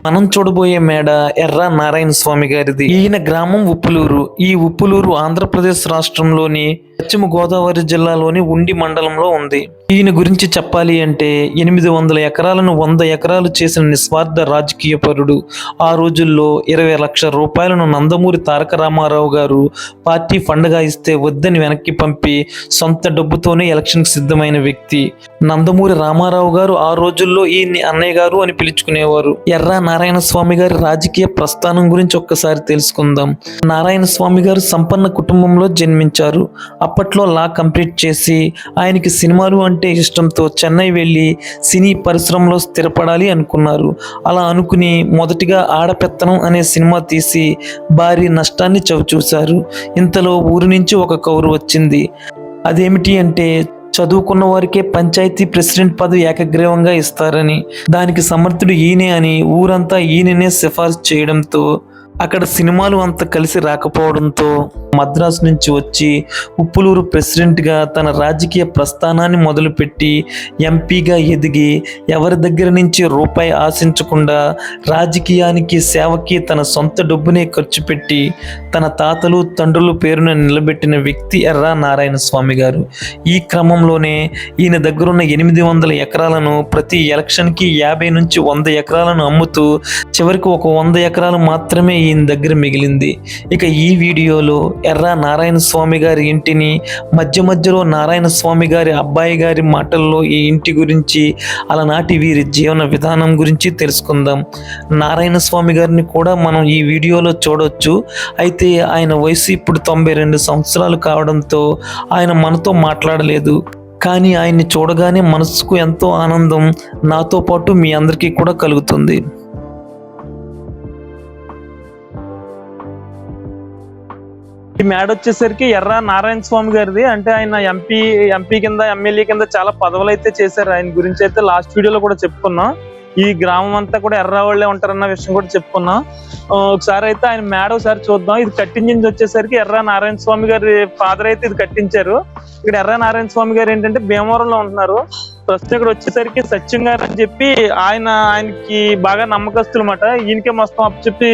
మనం చూడబోయే మేడ ఎర్ర నారాయణ స్వామి గారిది. ఈయన గ్రామం ఉప్పులూరు. ఈ ఉప్పులూరు ఆంధ్రప్రదేశ్ రాష్ట్రంలోని పశ్చిమ గోదావరి జిల్లాలోని ఉండి మండలంలో ఉంది. ఈయన గురించి చెప్పాలి అంటే 800 ఎకరాలను 100 ఎకరాలు చేసిన నిస్వార్థ రాజకీయ పరుడు. ఆ రోజుల్లో 20 లక్షల రూపాయలను నందమూరి తారక రామారావు గారు పార్టీ ఫండ్గా ఇస్తే వద్దని వెనక్కి పంపి సొంత డబ్బుతోనే ఎలక్షన్కి సిద్ధమైన వ్యక్తి. నందమూరి రామారావు గారు ఆ రోజుల్లో ఈయన్ని అన్నయ్య గారు అని పిలుచుకునేవారు. ఎర్ర నారాయణ స్వామి గారి రాజకీయ ప్రస్థానం గురించి ఒక్కసారి తెలుసుకుందాం. నారాయణ స్వామి గారు సంపన్న కుటుంబంలో జన్మించారు. అప్పట్లో లా కంప్లీట్ చేసి ఆయనకి సినిమాలు అంటే ఇష్టంతో చెన్నై వెళ్ళి సినీ పరిశ్రమలో స్థిరపడాలి అనుకున్నారు. అలా అనుకుని మొదటిగా ఆడపెత్తనం అనే సినిమా తీసి భారీ నష్టాన్ని చవిచూశారు. ఇంతలో ఊరి నుంచి ఒక కౌరు వచ్చింది. అదేమిటి అంటే చదువుకున్న వారికే పంచాయతీ ప్రెసిడెంట్ పదవి ఏకగ్రీవంగా ఇస్తారని, దానికి సమర్థుడు ఈయనే అని ఊరంతా ఈయననే సిఫార్సు చేయడంతో అక్కడ సినిమాలు అంత కలిసి రాకపోవడంతో మద్రాసు నుంచి వచ్చి ఉప్పులూరు ప్రెసిడెంట్గా తన రాజకీయ ప్రస్థానాన్ని మొదలుపెట్టి ఎంపీగా ఎదిగి ఎవరి దగ్గర నుంచి రూపాయి ఆశించకుండా రాజకీయానికి సేవకి తన సొంత డబ్బునే ఖర్చు పెట్టి తన తాతలు తండ్రుల పేరును నిలబెట్టిన వ్యక్తి ఎర్ర నారాయణ స్వామి గారు. ఈ క్రమంలోనే ఈయన దగ్గరున్న 800 ఎకరాలను ప్రతి ఎలక్షన్కి 50 నుంచి 100 ఎకరాలను అమ్ముతూ చివరికి ఒక 100 ఎకరాలు మాత్రమే ఈయన దగ్గర మిగిలింది. ఇక ఈ వీడియోలో ఎర్ర నారాయణ స్వామి గారి ఇంటిని, మధ్య మధ్యలో నారాయణ స్వామి గారి అబ్బాయి గారి మాటల్లో ఈ ఇంటి గురించి, అలనాటి వీరి జీవన విధానం గురించి తెలుసుకుందాం. నారాయణ స్వామి గారిని కూడా మనం ఈ వీడియోలో చూడొచ్చు. అయితే ఆయన వయసు ఇప్పుడు 92 సంవత్సరాలు కావడంతో ఆయన మనతో మాట్లాడలేదు. కానీ ఆయన్ని చూడగానే మనసుకు ఎంతో ఆనందం నాతో పాటు మీ అందరికీ కూడా కలుగుతుంది. ఈ మేడ వచ్చేసరికి ఎర్ర నారాయణ స్వామి గారిది. అంటే ఆయన ఎంపీ కింద, ఎమ్మెల్యే కింద చాలా పదవులు అయితే చేశారు. ఆయన గురించి అయితే లాస్ట్ వీడియోలో కూడా చెప్పుకున్నాం. ఈ గ్రామం అంతా కూడా ఎర్ర వాళ్ళే ఉంటారన్న విషయం కూడా చెప్పుకున్నాం. ఒకసారి అయితే ఆయన మేడ ఒకసారి చూద్దాం. ఇది కట్టించింది వచ్చేసరికి ఎర్ర నారాయణ స్వామి గారి ఫాదర్ అయితే ఇది కట్టించారు. ఇక్కడ ఎర్ర నారాయణ స్వామి గారు ఏంటంటే భీమవరంలో ఉంటున్నారు. ప్రస్తుతం ఇక్కడ వచ్చేసరికి సత్యం గారు అని చెప్పి ఆయనకి బాగా నమ్మకస్తులు అన్నమాట. ఈయనకే మొత్తం అప్పచెప్పి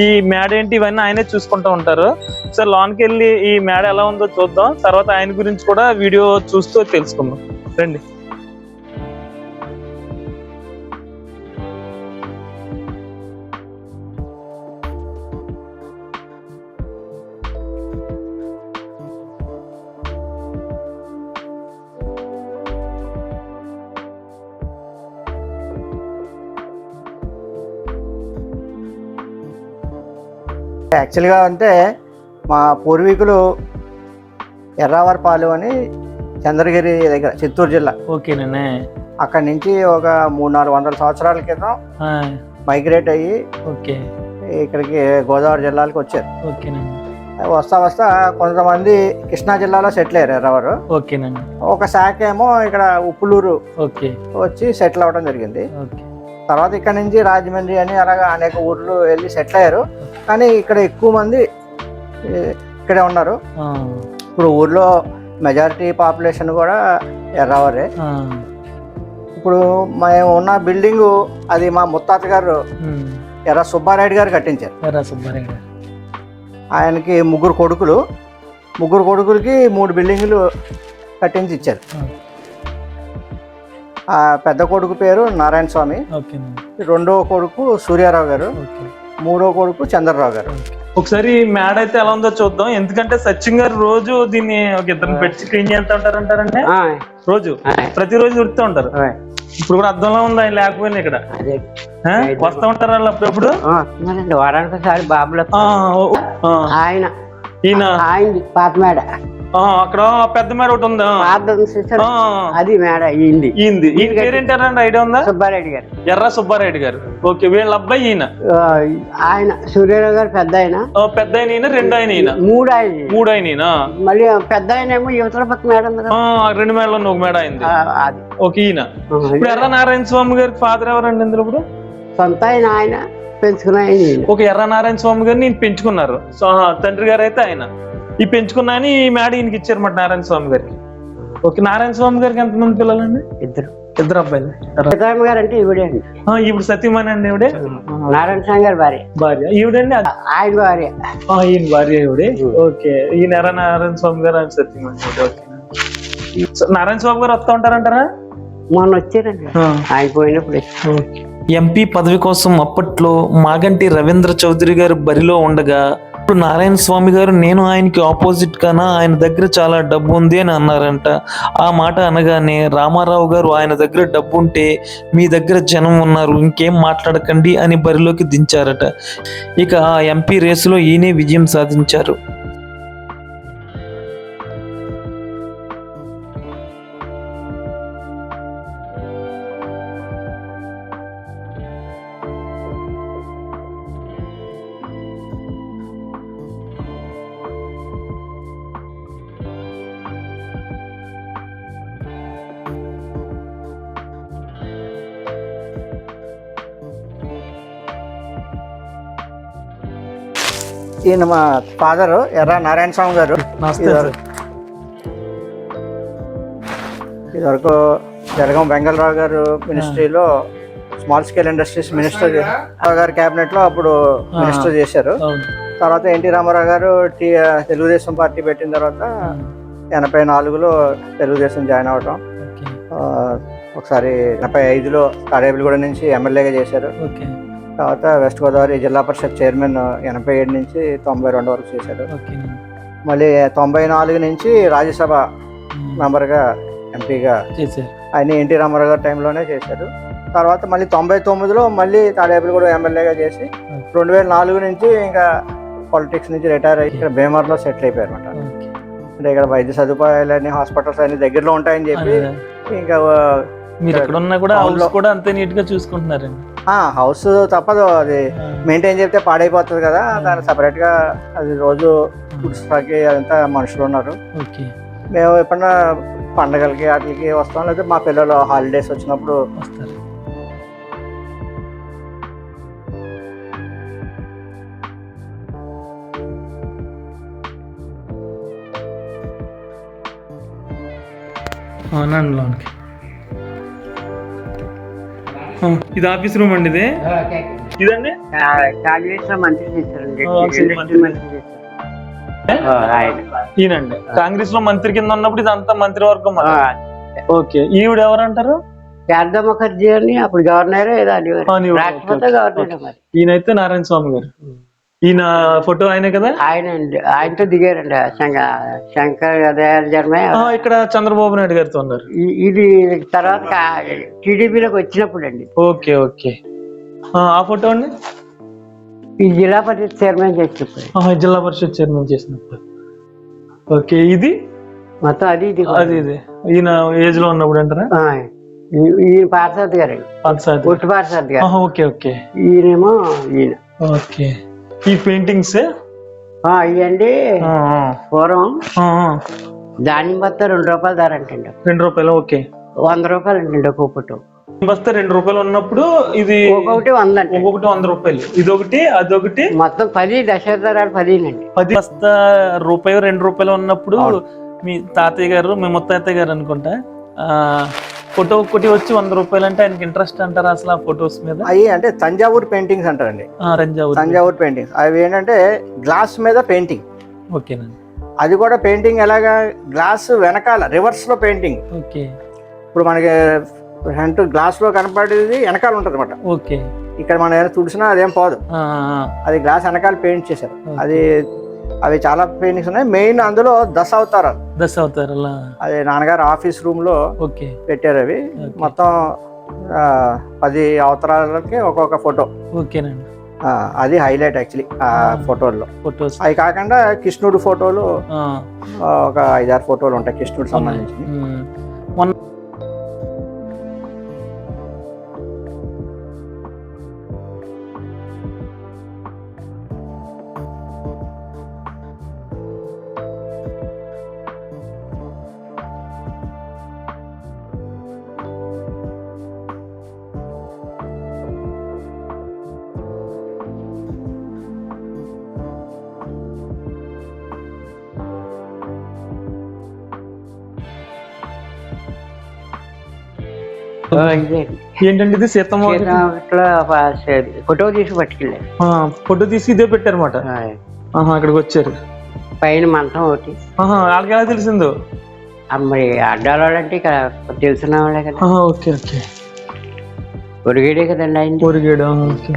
ఈ మేడ ఏంటి ఇవన్నీ ఆయనే చూసుకుంటూ ఉంటారు. సార్ లోనికి వెళ్ళి ఈ మేడ ఎలా ఉందో చూద్దాం. తర్వాత ఆయన గురించి కూడా వీడియో చూస్తూ తెలుసుకుందాం రండి. యాక్చువల్గా అంటే మా పూర్వీకులు ఎర్రావరపాలెం అని చంద్రగిరి దగ్గర చిత్తూరు జిల్లా. ఓకేనండి. అక్కడి నుంచి ఒక 300-400 సంవత్సరాల క్రితం మైగ్రేట్ అయ్యి ఇక్కడికి గోదావరి జిల్లాలకు వచ్చారు. వస్తా కొంతమంది కృష్ణా జిల్లాలో సెటిల్ అయ్యారు ఎర్రవారు. ఒక శాఖ ఏమో ఇక్కడ ఉప్పులూరు వచ్చి సెటిల్ అవ్వడం జరిగింది. తర్వాత ఇక్కడ నుంచి రాజమండ్రి అని అలాగా అనేక ఊర్లు వెళ్ళి సెటిల్ అయ్యారు. కానీ ఇక్కడ ఎక్కువ మంది ఇక్కడే ఉన్నారు. ఇప్పుడు ఊర్లో మెజారిటీ పాపులేషన్ కూడా ఎర్రవరే. ఇప్పుడు మేము ఉన్న బిల్డింగ్ అది మా ముత్తాత గారు ఎర్ర సుబ్బారెడ్డి గారు కట్టించారు. ఆయనకి 3 కొడుకులకి 3 బిల్డింగులు కట్టించి ఇచ్చారు. ఆ పెద్ద కొడుకు పేరు నారాయణ స్వామి, రెండో కొడుకు సూర్యారావు గారు, మూడో కొడుకు చంద్రరావు గారు. ఒకసారి మేడ అయితే ఎలా ఉందో చూద్దాం. ఎందుకంటే సచిన్ గారు రోజు దీన్ని ఒక ఇద్దరిని పెట్టి క్లీన్ చేస్తూ ఉంటారంటారంటే రోజు ప్రతిరోజు ఉడుతూ ఉంటారు. ఇప్పుడు కూడా అర్థంలో ఉంది ఆయన లేకపోయినా ఇక్కడ వస్తూ ఉంటారు వాళ్ళు అప్పుడప్పుడు. వారానికి ఒకసారి బాబులో ఆయన ఆయన పాత మేడ అక్కడ పెద్ద మేడ ఒకటి ఉందా? అది మేడ ఈయన పేరేంటారండి ఐడియా ఉందా? సుబ్బారెడ్డి గారు, ఎర్ర సుబ్బారెడ్డి గారు. ఓకే, వీళ్ళ అబ్బాయి ఈయన. ఆయన సూర్యరావు గారు పెద్ద ఆయన. పెద్ద ఆయన ఈయన, రెండో ఆయన ఈయన, మూడు ఆయన. మళ్ళీ పెద్ద ఆయన ఏమో యువతల పక్క మేడ ఉంది, 2 మేడలో ఒక మేడ అయింది. ఓకే, ఈయన. ఇప్పుడు ఎర్ర నారాయణ స్వామి గారికి ఫాదర్ ఎవరండి ఇందులో? ఇప్పుడు సొంత ఆయన పెంచుకున్న ఆయన. ఓకే, ఎర్ర నారాయణ స్వామి గారిని ఈయన పెంచుకున్నారు. తండ్రి గారు అయితే ఆయన ఈ పెంచుకున్నాని ఈ మేడ ఈయనకి ఇచ్చారన్నమాట నారాయణ స్వామి గారికి. ఓకే, నారాయణ స్వామి గారికి ఎంతమంది పిల్లలండి? ఇద్దరు అబ్బాయిలు. సీతారామ గారు అంటే ఈవిడే అండి. ఇప్పుడు సతీమణి అండి ఈవిడే నారాయణ స్వామి గారి భార్య. భార్య ఈవిడండి. ఆయన భార్య. ఈయన భార్య ఈవిడే. ఓకే. ఈయన నారాయణ స్వామి గారు ఆయన సతీమణి. ఓకే. నారాయణ స్వామి గారు వస్తా ఉంటారంటారా? మొన్న వచ్చారండి ఆయన పోయినప్పుడు. ఎంపీ పదవి కోసం అప్పట్లో మాగంటి రవీంద్ర చౌదరి గారు బరిలో ఉండగా ఇప్పుడు నారాయణ స్వామి గారు నేను ఆయనకి ఆపోజిట్ గానా, ఆయన దగ్గర చాలా డబ్బు ఉంది అని అన్నారంట. ఆ మాట అనగానే రామారావు గారు ఆయన దగ్గర డబ్బు ఉంటే మీ దగ్గర జనం ఉన్నారు, ఇంకేం మాట్లాడకండి అని బరిలోకి దించారట. ఇక ఆ ఎంపీ రేసులో ఈయనే విజయం సాధించారు. ఈయన మా ఫాదరు ఎర్ర నారాయణ స్వామి గారు. ఇదివరకు జలగం వెంగళరావు గారు మినిస్ట్రీలో స్మాల్ స్కేల్ ఇండస్ట్రీస్ మినిస్టర్ గారు క్యాబినెట్లో అప్పుడు మినిస్టర్ చేశారు. తర్వాత ఎన్టీ రామారావు గారు తెలుగుదేశం పార్టీ పెట్టిన తర్వాత 84లో తెలుగుదేశం జాయిన్ అవ్వటం. ఒకసారి 85లో తాడేపల్లిగూడ నుంచి ఎమ్మెల్యేగా చేశారు. తర్వాత వెస్ట్ గోదావరి జిల్లా పరిషత్ చైర్మన్ 87 నుంచి 92 వరకు చేశారు. మళ్ళీ 94 నుంచి రాజ్యసభ మెంబర్గా ఎంపీగా ఆయన ఎన్టీ రామారావు గారి టైంలోనే చేశారు. తర్వాత మళ్ళీ 99లో మళ్ళీ తాడేపల్లిగూడ ఎమ్మెల్యేగా చేసి 2004 నుంచి ఇంకా పాలిటిక్స్ నుంచి రిటైర్ అయ్యి ఇక్కడ భీమర్లో సెటిల్ అయిపోయారు అనమాట. అంటే ఇక్కడ వైద్య సదుపాయాలన్నీ హాస్పిటల్స్ అన్ని దగ్గరలో ఉంటాయని చెప్పి ఇంకా మీరు ఎక్కడ ఉన్నా కూడా హౌస్ కూడా అంతే నీట్ గా చూసుకుంటున్నారండి. హౌస్ తప్పదు, అది మెయింటైన్ చేస్తే పాడైపోతుంది కదా, దాన్ని సపరేట్ గా అది రోజు ఫుడ్స్కి అదంతా మనుషులు ఉన్నారు. మేము ఎప్పుడన్నా పండగలకి వాటికి వస్తాం, లేదా మా పిల్లలు హాలిడేస్ వచ్చినప్పుడు వస్తారు. లోనికి ఇది ఆఫీస్ రూమ్ అండి. ఇది ఇదండి కాంగ్రెస్ లో మంత్రి చేశారండి. ఈయనండి కాంగ్రెస్ లో మంత్రి కింద ఉన్నప్పుడు ఇదంతా మంత్రివర్గం. ఓకే. ఈవిడ ఎవరంటారు? శారదా ముఖర్జీ అని అప్పుడు గవర్నర్ రాష్ట్రపతి గవర్నర్. ఈయనైతే నారాయణ స్వామి గారు. ఈయన ఫోటో ఆయనే కదా? ఆయన అండి, ఆయనతో దిగారండి శంకర్ దయాళ్ జన్మయ్య. ఇక్కడ చంద్రబాబు నాయుడు గారితో ఉన్నారు. ఇది తర్వాత టీడీపీలోకి వచ్చినప్పుడు అండి. Okay okay. ఆ ఫోటో అండి ఈ జిల్లా పరిషత్ చైర్మన్ చేసినప్పుడు. జిల్లా పరిషత్ చైర్మన్ చేసినప్పుడు. ఓకే. ఇది మొత్తం అది ఇది ఇది ఈయన ఏజ్ లో ఉన్నప్పుడు అంటారా? ఈయన పార్సాద్ గారు, ఒట్టి పార్సాద్ గారు. Okay okay. ఈయనేమో ఈయన. ఓకే. ఈ పెయింటింగ్స్ ఇవ్వండి. పూర్వం ధాన్యం బస్తా 2 రూపాయలు ధర అంటండి. 2 రూపాయలు. ఓకే. 100 రూపాయలు అంటండి ఒక్కొక్క ఫోటో. బస్తా 2 రూపాయలు ఉన్నప్పుడు ఇది ఒక్కొక్కటి 100 అండి. ఒక్కొక్కటి 100 రూపాయలు. ఇదొకటి అదొకటి మొత్తం 10 దశావతారాలు 10 అండి. 10 బస్తా రూపాయి 2 రూపాయలు ఉన్నప్పుడు మీ తాతయ్య గారు, మీ ముత్తాతయ్య గారు అనుకుంటా, ఫోటో ఒక్కటి వచ్చి 100 రూపాయలు అంటే ఆయనకి ఇంట్రెస్ట్ అంటారా అసలు ఆ ఫొటోస్ మీద? అవి అంటే తంజావూరు పెయింటింగ్స్ అంటారండి. తంజావూరు పెయింటింగ్స్ అవి ఏంటంటే గ్లాస్ మీద పెయింటింగ్. ఓకేనండి. అది కూడా పెయింటింగ్ ఎలాగా, గ్లాస్ వెనకాల రివర్స్ లో పెయింటింగ్. ఓకే. ఇప్పుడు మనకి ఫ్రంట్ గ్లాస్ లో కనపడేది వెనకాల ఉంటుంది అనమాట. ఓకే. ఇక్కడ మనం ఏదైనా తుడిసినా అదేం పోదు, అది గ్లాస్ వెనకాల పెయింట్ చేశారు. అది అవి చాలా పెయింటింగ్స్ ఉన్నాయి. మెయిన్ అందులో 10 అవతారాలు అది నాన్నగారు ఆఫీస్ రూమ్ లో పెట్టారు. అవి మొత్తం 10 అవతారాలకి ఒక్కొక్క ఫోటో. ఓకేనండి. అది హైలైట్ యాక్చువల్లీ ఆ ఫోటోల్లో. అవి కాకుండా కృష్ణుడు ఫోటోలు ఒక 5-6 ఫోటోలు ఉంటాయి కృష్ణుడు సంబంధించి. ఇదే ఏంటండి ఇది సీతమ్మ వాకిలి? ఇట్లా ఫోటో తీసి పట్టుకెళ్ళారు. ఫోటో తీసి ఇదే పెట్టారన్నమాట. అక్కడికి వచ్చారు. పైన మంచం ఒకటి. వాళ్ళకి ఎలా తెలిసిందో? మరి అడ్డాల వాళ్ళంటే ఇక్కడ తెలిసిన వాళ్ళే కదా. Okay okay. ఒరిగేడే కదండి ఆయన. ఒరిగేడు. ఓకే.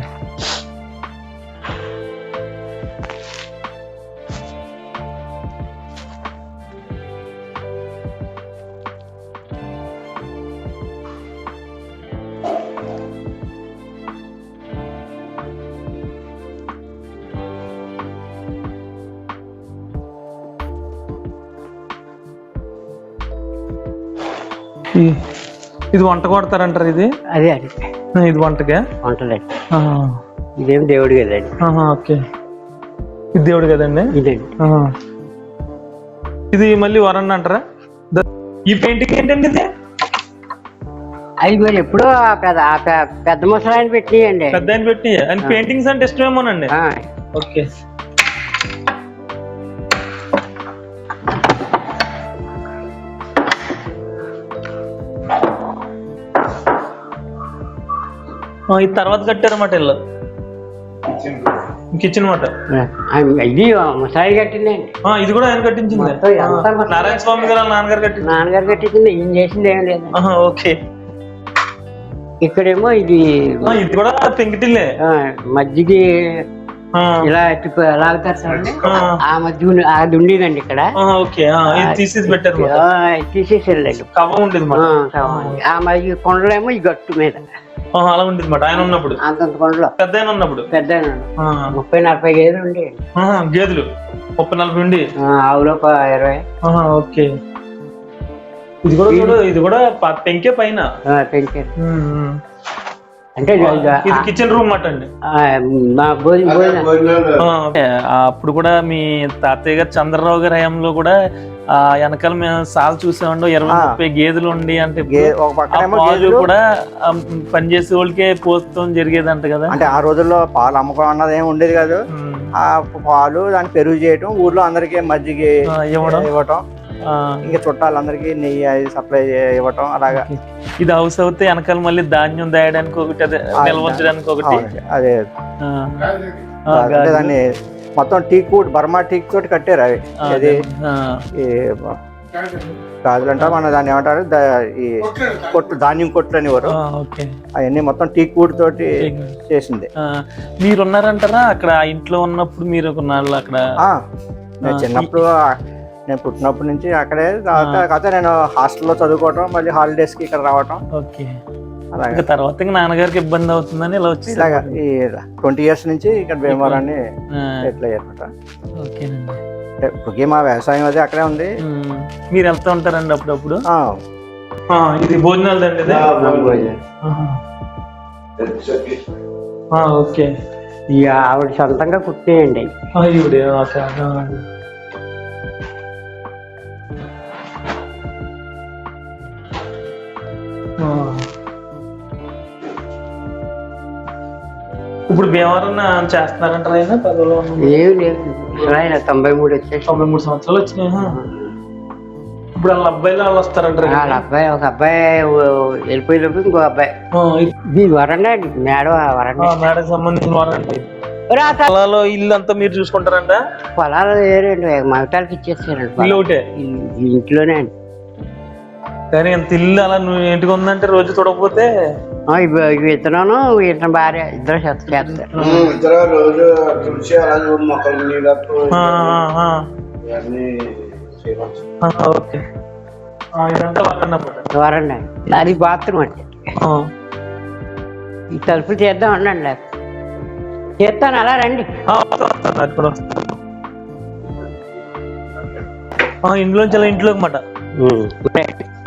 ఇది వంట కొడతారంటారు ఇది? అదే అది ఇది వంటగా వంటలండి. ఇదేం దేవుడు కదండి. ఓకే. ఇది దేవుడు కదండి. ఇదండి. ఇది మళ్ళీ వరండి అంటారా? ఈ పెయింటింగ్ ఏంటండి ఇది? అది మరి ఎప్పుడో పెద్ద ముసలాయన పెట్టినాయండి. పెద్ద ఆయన పెట్టి అని పెయింటింగ్స్ అంటే ఇష్టమేమోనండి. ఓకే. ఇది తర్వాత కట్టారన్నమాట ఇల్లు, కిచెన్ మాట. ఇది ముసలాయి కట్టిందండి. ఇది కూడా ఆయన కట్టించింది. నారాయణ స్వామి గారు నాన్నగారు కట్టింది. నాన్నగారు కట్టించింది. ఈయన చేసింది ఏం లేదు. ఓకే. ఇక్కడేమో ఇది కూడా పెంకిటిల్లే. మజ్జిగి ఇలా లాగుతారు సార్. ఆ మధ్య అది ఉండేదండి ఇక్కడ. తీసేసి పెట్టారు. తీసేసి వెళ్ళండి. కవ్వం ఉండేది. ఆ మధ్య కొండలేమో ఈ గట్టు మీద అలా ఉండేది మాట ఆయన ఉన్నప్పుడు. అంతంత కొండలో పెద్ద ఆయన ఉన్నప్పుడు. పెద్ద 30-40 గేదెలు ఉండే. గేదెలు 30-40 ఉండి, ఆవులో 20. ఓకే. ఇది కూడా చూడు, ఇది కూడా పెంకే పైన పెంకే. అంటే ఇది కిచెన్ రూమ్ మాట అండి. అప్పుడు కూడా మీ తాతయ్య గారు చంద్రరావు గారి హయాంలో కూడా వెనకాల మేము సాల్ చూసామండి. 20-30 గేదెలు ఉండి, అంటే పాలు కూడా పనిచేసే వాళ్ళకే పోస్తాం జరిగేదంట కదా. అంటే ఆ రోజుల్లో పాలు అమ్మకం అన్నది ఏమి ఉండేది కాదు. ఆ పాలు దాన్ని పెరుగు చేయటం, ఊర్లో అందరికి మజ్జిగ ఇవ్వటం, ఇంకా చుట్టాలందరికీ నెయ్యి అది సప్లై ఇవ్వటం అలాగా. ఇది హౌస్ అవుతే వెనకాల మళ్ళీ ధాన్యం దాయడానికి ఒకటి, అదే నిల్వ ఉంచడానికి ఒకటి. అదే దాన్ని మొత్తం టీక్ వుడ్, బర్మా టీక్ తోటి కట్టారు. అవి అది గాజులు అంటారు మన దాన్ని ఏమంటారు, ఈ కొట్లు, ధాన్యం కొట్లు అనేవారు. అవన్నీ మొత్తం టీక్ వుడ్ తోటి చేసింది. మీరు ఉన్నారంటారా అక్కడ ఇంట్లో ఉన్నప్పుడు? మీరు కొన్నాళ్ళు అక్కడ? చిన్నప్పుడు నేను పుట్టినప్పటి నుంచి అక్కడే. కాకపోతే నేను హాస్టల్లో చదువుకోవటం, మళ్ళీ హాలిడేస్ కి ఇక్కడ రావటం. అలాగే తర్వాత ఇంకా నాన్నగారికి ఇబ్బంది అవుతుందని ఇలా వచ్చి ఇలాగా ఈ 20 years నుంచి ఇక్కడ భీమవరాన్ని సెటిల్ అయ్యారన్నమాట. ఇప్పటికీ మా వ్యవసాయం అది అక్కడే ఉంది. మీరు వెళ్తూ ఉంటారండి అప్పుడప్పుడు? ఇది భోజనాలు దండి. ఓకే. ఆవిడ సొంతంగా కుట్టేయండి. ఇప్పుడు భీమవరం చేస్తున్నారంటారు ఆయన? ఏం లేదు, ఆయన 93 వచ్చేసి 93 సంవత్సరాలు వచ్చినాయి. ఇప్పుడు వాళ్ళ అబ్బాయిలు వాళ్ళు వస్తారంటారు. వాళ్ళ అబ్బాయి, ఒక అబ్బాయి వెళ్ళిపోయినప్పుడు ఇంకో అబ్బాయి. ఇది వరండా అండి, మేడకు సంబంధించిన వరండి. పొలాలు ఇల్లు అంతా మీరు చూసుకుంటారంట? పొలాలు వేరేండి, మగతాలకి ఇచ్చేస్తారండి. ఇల్లు ఒకటే ఇంట్లోనే అండి. కానీ ఎంత ఇల్లు అలా నువ్వు ఇంటికి ఉందంటే రోజు చూడకపోతే ఇతను ఇతను భార్య ఇద్దరు చేస్తారు. వరండి, అది బాత్రూమ్ అండి. ఈ తలుపులు చేద్దాం ఉండండి, చేస్తాను. అలా రండి. ఇంట్లోంచి అలా ఇంట్లోకి మాట.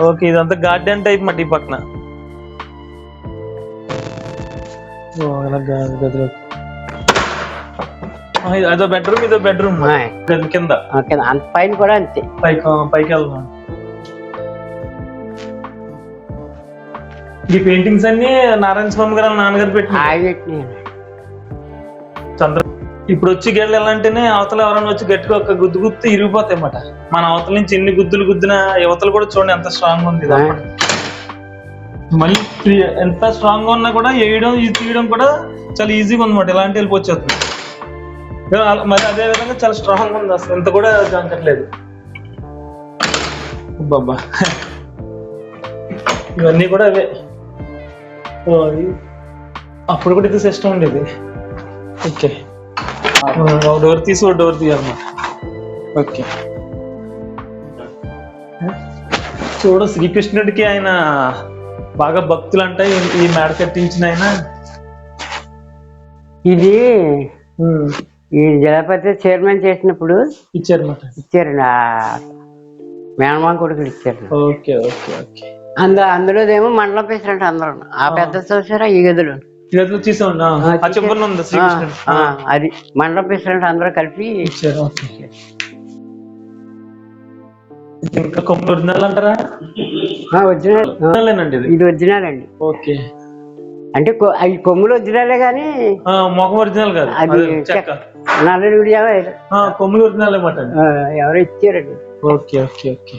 ఓకే. ఇదంతా గార్డెన్ టైప్ మాట ఈ పక్కన. అదో బెడ్రూమ్, ఇదో బెడ్రూమ్ కింద. అంత పైన కూడా అంతే. పైకి వెళ్దాం. ఈ పెయింటింగ్స్ అన్ని నారాయణ స్వామి గారు నాన్నగారు పెట్టి చంద్ర. ఇప్పుడు వచ్చి గేళ్ళు వెళ్ళాలంటేనే అవతల ఎవరైనా వచ్చి గట్టిగా ఒక గుద్దు గుద్దు ఇరిగిపోతాయి అన్నమాట. మన అవతల నుంచి ఎన్ని గుద్దులు గుద్దిన యువతలు కూడా చూడండి ఎంత స్ట్రాంగ్ ఉంది. మళ్ళీ ఎంత స్ట్రాంగ్ గా ఉన్నా కూడా వేయడం ఇది తీయడం కూడా చాలా ఈజీగా ఉందన్నమాట. ఇలాంటి వెళ్ళిపోతుంది. మరి అదే విధంగా చాలా స్ట్రాంగ్ ఉంది, అసలు ఎంత కూడా జాంకట్లేదు. బాబా ఇవన్నీ కూడా అవే. అప్పుడు కూడా ఇది సిస్టమ్ ఉండేది. ఓకే, డోర్ తీసి డోర్ తీయాలన్నమాట. ఓకే, చూడు శ్రీకృష్ణుడికి ఆయన బాగా భక్తులు అంటే ఈ మేడ కట్టించిన ఆయన. ఇది ఈ జలపతి చైర్మన్ చేసినప్పుడు ఇచ్చారు నా మేనమామ కొడుకులు ఇచ్చారు. Okay okay okay. అందులోదేమో మండలం ప్రెసిడెంట్ అందరూ ఆ పెద్ద చూసారా ఈ గదులు అది మండలం ప్రెసిడెంట్ అందరూ కలిపి ఇచ్చారు. ఇంకా కొమ్ములు ఒరిజినల్ అంటారా? ఒరిజినల్ ఇది ఒరిజినల్ అండి. ఓకే, అంటే అవి కొమ్ములు ఒరిజినలే కానీ మొఖం ఒరిజినల్ కాదు. అది నల్లడి కొమ్ములు ఒరిజినల్ అన్నమాట. ఎవరో ఇచ్చారండి. Okay okay okay.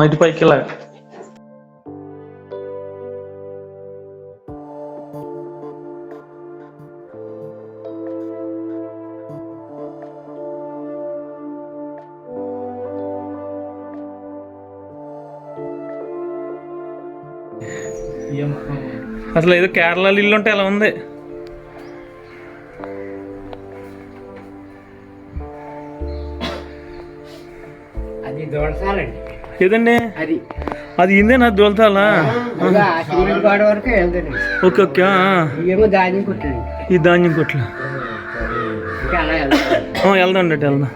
ఇటు పైకి లాగా. అసలు ఏదో కేరళ ఇల్లు ఉంటే ఎలా ఉంది. అది దోళసాలండి. ఏదండి అది ఇందే నా దోల్తాలా? వరకు వెళ్తాను. Okay okay. ఏమో ధాన్యం కొట్లండి. ఈ ధాన్యం కొట్లు వెళ్దాం వెళ్దాం.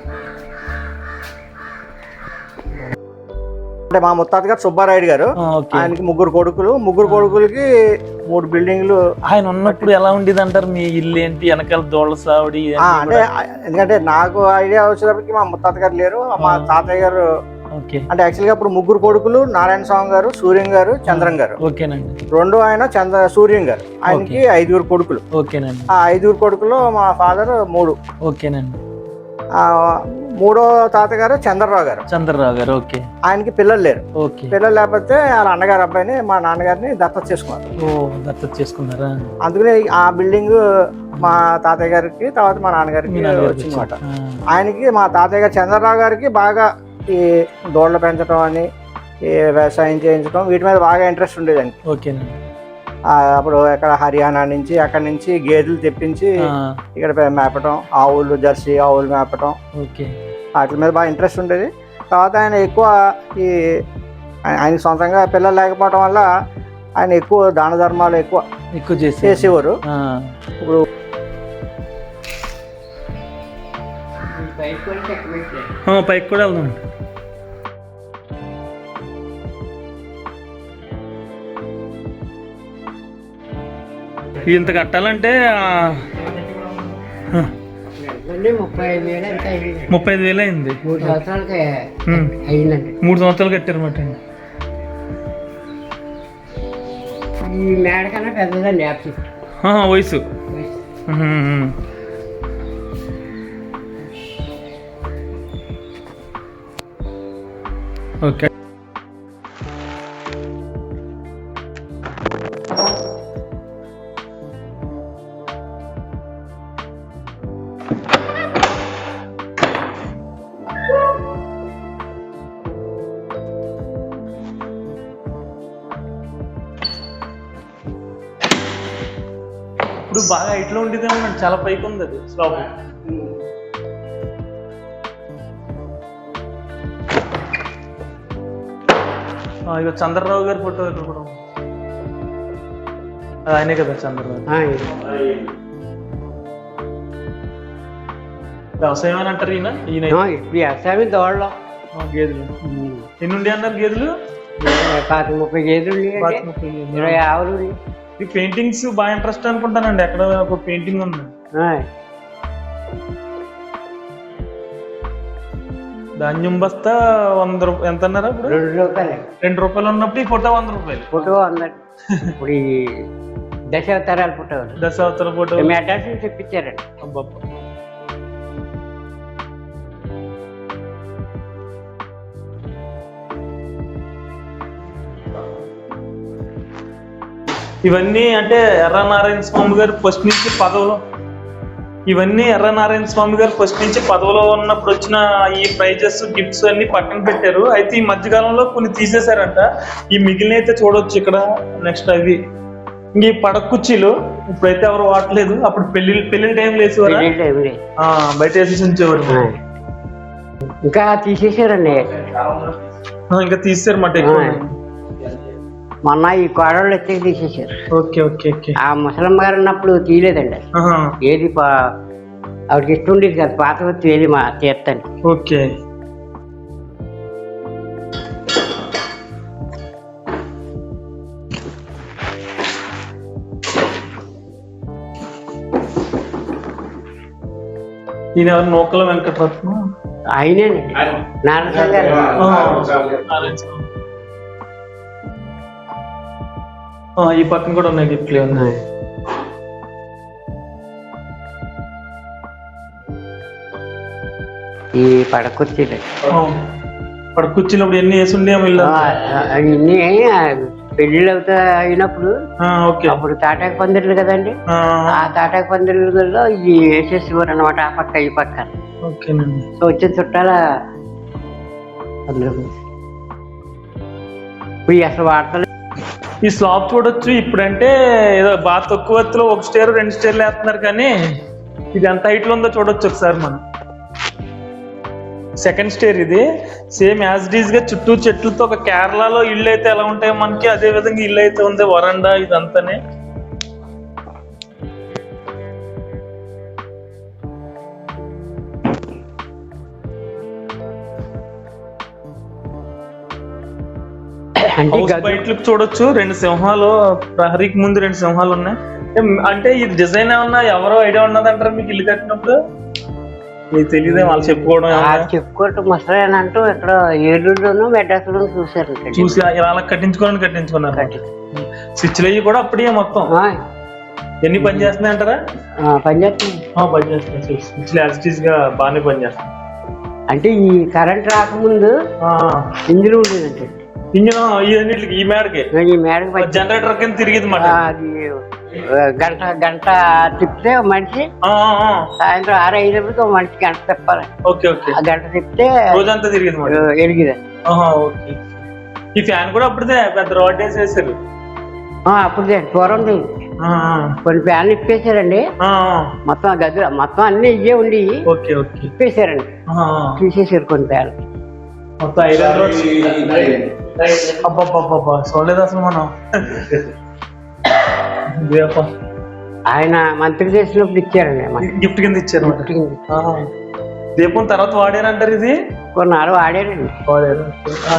అంటే మా ముత్తాత గారు సుబ్బారాయుడు గారు, ఆయనకి ముగ్గురు కొడుకులకి 3 బిల్డింగ్లు. ఆయన ఉన్నప్పుడు ఎలా ఉండేది అంటారు మీ ఇల్లు ఏంటి? వెనకాల దోళ్ళ సావిడి అంటే ఎందుకంటే నాకు ఐడియా వచ్చేటప్పటికి మా ముత్తాత గారు లేరు, మా తాతయ్య గారు. అంటే యాక్చువల్ గా ఇప్పుడు 3 కొడుకులు నారాయణ స్వామి గారు, సూర్యం గారు, చంద్రం గారు. ఓకేనండి. రెండో ఆయన సూర్యం గారు, ఆయనకి 5 కొడుకులు. ఓకేనండి. ఆ 5 కొడుకులు మా ఫాదర్ 3. ఓకేనండి. మూడో తాతగారు చంద్రరావు గారు. ఓకే. ఆయనకి పిల్లలు లేరు. ఓకే. పిల్లలు లేకపోతే వాళ్ళ అన్నగారు అబ్బాయిని మా నాన్నగారిని దత్తత చేసుకున్నారా? అందుకని ఆ బిల్డింగ్ మా తాతయ్య గారికి, తర్వాత మా నాన్నగారికి వచ్చిందన్నమాట. ఆయనకి మా తాతయ్య గారు చంద్రరావు గారికి బాగా ఈ దోళ్ళ పెంచడం అని, ఈ వ్యవసాయం చేయించడం, వీటి మీద బాగా ఇంట్రెస్ట్ ఉండేదండి. ఓకేనండి. అప్పుడు ఎక్కడ హర్యానా నుంచి అక్కడి నుంచి గేదెలు తెప్పించి ఇక్కడ మేపటం, ఆవులు, జెర్సీ ఆవులు మేపటం, వాటి మీద బాగా ఇంట్రెస్ట్ ఉండేది. తర్వాత ఆయన ఎక్కువ ఆయన సొంతంగా పిల్లలు లేకపోవడం వల్ల ఆయన ఎక్కువ దాన ధర్మాలు ఎక్కువ చేసేవారు. ఇప్పుడు పైకి కూడా వెళ్దాం. ఇంత కట్టాలంటే 35,000 అయింది. 3 సంవత్సరాలకి 3 సంవత్సరాలు కట్టారన్నమాట. ఈ మేడ కన్నా పెద్దదండి వయసు. ఓకే. ఇప్పుడు బాగా ఇట్లా ఉండేదేమో, చాలా పైకి ఉంది అది స్లాబ్. ఇక చంద్రరావు గారి ఫోటో కూడా ఆయనే కదా చంద్రరావు. వ్యవసాయం అని అంటారు ఈయన. వ్యవసాయం దోళ్ళలో గేదెలు ఎన్ని ఉండే అన్నారు? గేదెలు 30 గేదెలు, 20 ఆవులు. ఈ పెయింటింగ్స్ బాగా ఇంట్రెస్ట్ అనుకుంటానండి. ఎక్కడ ఒక పెయింటింగ్ ఉంది. ధాన్యం బస్తా 100 రూపాయలు ఎంత అన్నారా? 2 రూపాయలు ఉన్నప్పుడు ఈ ఫోటో 100 రూపాయలు. ఫోటో 100. ఇప్పుడు ఈ దశావతారాల ఫోటో మెటాస్ తెప్పించారండి. ఇవన్నీ అంటే ఎర్ర నారాయణ స్వామి గారు ఫస్ట్ నుంచి పదవిలో ఉన్నప్పుడు వచ్చిన ఈ ప్రైజెస్ గిఫ్ట్స్ అన్ని పక్కన పెట్టారు. అయితే ఈ మధ్యకాలంలో కొన్ని తీసేశారంట. ఈ మిగిలిన అయితే చూడొచ్చు ఇక్కడ. నెక్స్ట్ అవి ఇంక ఈ పడక కుర్చీలు ఇప్పుడైతే ఎవరు వాడలేదు. అప్పుడు పెళ్లి టైంలో వేసేవారు, బయట వేసేసి ఉంచేవారు. ఇంకా తీసేసారండి, ఇంకా తీసేశారు మాట ఎక్కువ. మొన్న ఈ కోడళ్ళు వచ్చి తీసేసారు. Okay okay okay. ఆ ముసలమ్మ గారు ఉన్నప్పుడు తీయలేదండి. ఏది ఆవిడకి ఇష్టం ఉండేది కదా పాత వచ్చి ఏది మా తీర్థండి. ఓకే. ఈయన ఎవరు? నూకల వెంకటరత్నం ఆయనేనండి, నారాయణ గారు. ఈ పక్కన కూడా ఉన్నాయి గిఫ్ట్లు ఉన్నాయి. ఈ పడకొచ్చేది పడకొచ్చినప్పుడు ఎన్ని వేసి ఉండే అవన్నీ పెళ్లిళ్ళు అవుతా అయినప్పుడు అప్పుడు తాటాకు పందిర్లు కదండి, ఆ తాటాకు పందిర్లలో ఈ వేసేసేవారు అనమాట. ఆ పక్క ఈ పక్క. సో వచ్చిన చుట్టాల అందరూ అసలు వార్తలు. ఈ స్లాబ్ చూడొచ్చు. ఇప్పుడంటే ఏదో బాగా తక్కువ ఎత్తులో 1 స్టేర్ 2 స్టేర్లు వేస్తున్నారు, కానీ ఇది ఎంత హైట్ లో ఉందో చూడొచ్చు ఒకసారి మనం. సెకండ్ స్టేర్ ఇది. సేమ్ యాజ్ ఇట్ ఈస్ గా చుట్టూ చెట్లతో ఒక కేరళలో ఇల్లు అయితే ఎలా ఉంటాయో మనకి అదే విధంగా ఇల్లు అయితే ఉంది. వరండా ఇదంతానే. బయటకు చూడొచ్చు. 2 సింహాలు, ప్రహరీకి ముందు 2 సింహాలు ఉన్నాయి. అంటే ఇది డిజైన్ ఏమన్నా ఎవరో ఐడియా ఉన్నదంటారా మీకు ఇల్లు కట్టినప్పుడు? మీకు తెలియదే వాళ్ళు చెప్పుకోవటం ముసలేనంటూ ఇక్కడ ఏలూరులోను మెడ్రాస్లోను చూసి ఇలా కట్టించుకున్నారు. స్విచ్లు అయ్యి కూడా అప్పుడే మొత్తం ఎన్ని పని చేస్తున్నాయి అంటారా? పనిచేస్తున్నాయి. స్విచ్లు యాజిటీస్ గా బాగానే పనిచేస్తాయి. అంటే ఈ కరెంట్ రాకముందు ఇంజిన్ ఉండేదంటే ఇంజిన్ ఈ మేడకి జనరేటర్ కింద తిరిగింది మాట. గంట తిప్పితే మనిషి సాయంత్రం 6 అయినప్పుడు మనిషి గంట తిప్పాలి. ఆ గంట తిప్పితే రోజంతా తిరిగింది ఎరిగిదే. ఈ ఫ్యాన్ కూడా అప్పుడే పెద్ద రోడ్ వేసేసారు. అప్పుడే పూర్వం కొన్ని ఫ్యాన్లు ఇప్పేశారండి. మొత్తం గదిలో మొత్తం అన్ని ఇవే ఉండి ఇప్పేశారండి, తీసేసారు కొన్ని ఫ్యాన్లు. మొత్తం ఐరన్ రోడ్. అబ్బా చూడలేదు అసలు మనం. ఆయన మంత్రి చేసినప్పుడు ఇచ్చారండి, గిఫ్ట్ కింద ఇచ్చారు. దీపం తర్వాత వాడారంటారు. ఇది కొన్నాళ్ళు వాడారండి.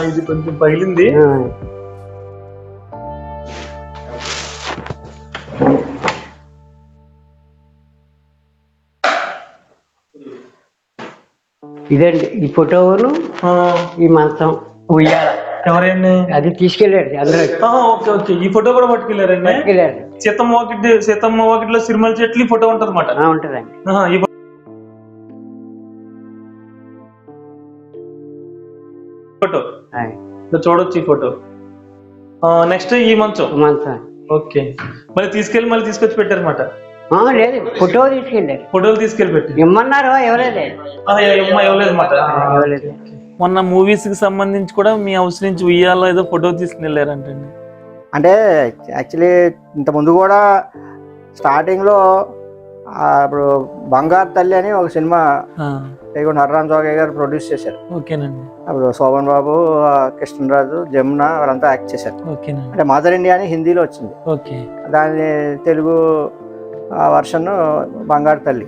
ఇది కొంచెం పగిలింది. ఇదండి ఈ ఫోటోను, ఈ మంచం, ఉయ్యాల. ఎవరండి? అది తీసుకెళ్ళారు అందరూ. ఓకే. ఈ ఫోటో కూడా పట్టుకెళ్ళారండి. సీతమ్మ వాకిట్లో సిరిమల చెట్లు ఈ ఫోటో ఉంటది అన్నమాట. ఉంటదండి. ఫోటో చూడొచ్చు ఈ ఫోటో. నెక్స్ట్ ఈ మంచం. ఓకే. మళ్ళీ తీసుకొచ్చి పెట్టారన్నమాట. లేదు, ఫోటోలు తీసుకెళ్ళి పెట్టి ఇమ్మన్నారు. ఇవ్వలేదు. మొన్న మూవీస్ కి సంబంధించి కూడా మీ హౌస్ నుంచి ఉయ్యాలో ఏదో ఫోటో తీసుకుని వెళ్ళారంటండి. అంటే యాక్చువల్లీ ఇంత ముందు కూడా స్టార్టింగ్ లో ఇప్పుడు బంగారు తల్లి అని ఒక సినిమా హర్రామ్ జోగయ్య గారు ప్రొడ్యూస్ చేశారు. ఓకేనండి. అప్పుడు శోభన్ బాబు, కృష్ణరాజు, జమున వాళ్ళంతా యాక్ట్ చేశారు. అంటే మదర్ ఇండియా అని హిందీలో వచ్చింది. దాని తెలుగు వర్షన్ బంగారు తల్లి.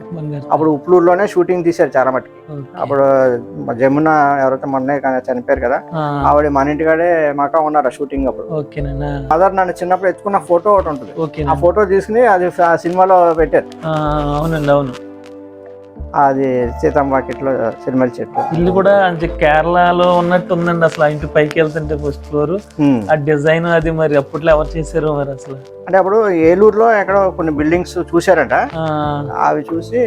అప్పుడు ఉప్లూరులోనే షూటింగ్ తీశారు చాలా మట్టుకి. అప్పుడు జమున ఎవరైతే మొన్నే చనిపోయారు కదా, ఆవిడ మన ఇంటికాడే మాకా ఉన్నారు షూటింగ్ అప్పుడు. మదర్ నన్ను చిన్నప్పుడు ఎత్తుకున్న ఫోటో ఒకటి ఉంటుంది. ఆ ఫోటో తీసుకుని అది సినిమాలో పెట్టారు. అవునండి, అవును. అది సీతమ్మ వాకిట్లో సిరిమల చెట్టు. ఇల్లు కూడా అంటే కేరళలో ఉన్నట్టు ఉందండి అసలు. ఆ ఇంటి పైకి వెళ్తుంటే ఫస్ట్ ఫ్లోర్ ఆ డిజైన్ అది మరి అప్పట్లో ఎవరు చేశారు మరి అసలు? అంటే అప్పుడు ఏలూరులో ఎక్కడో కొన్ని బిల్డింగ్స్ చూసారంట. అవి చూసి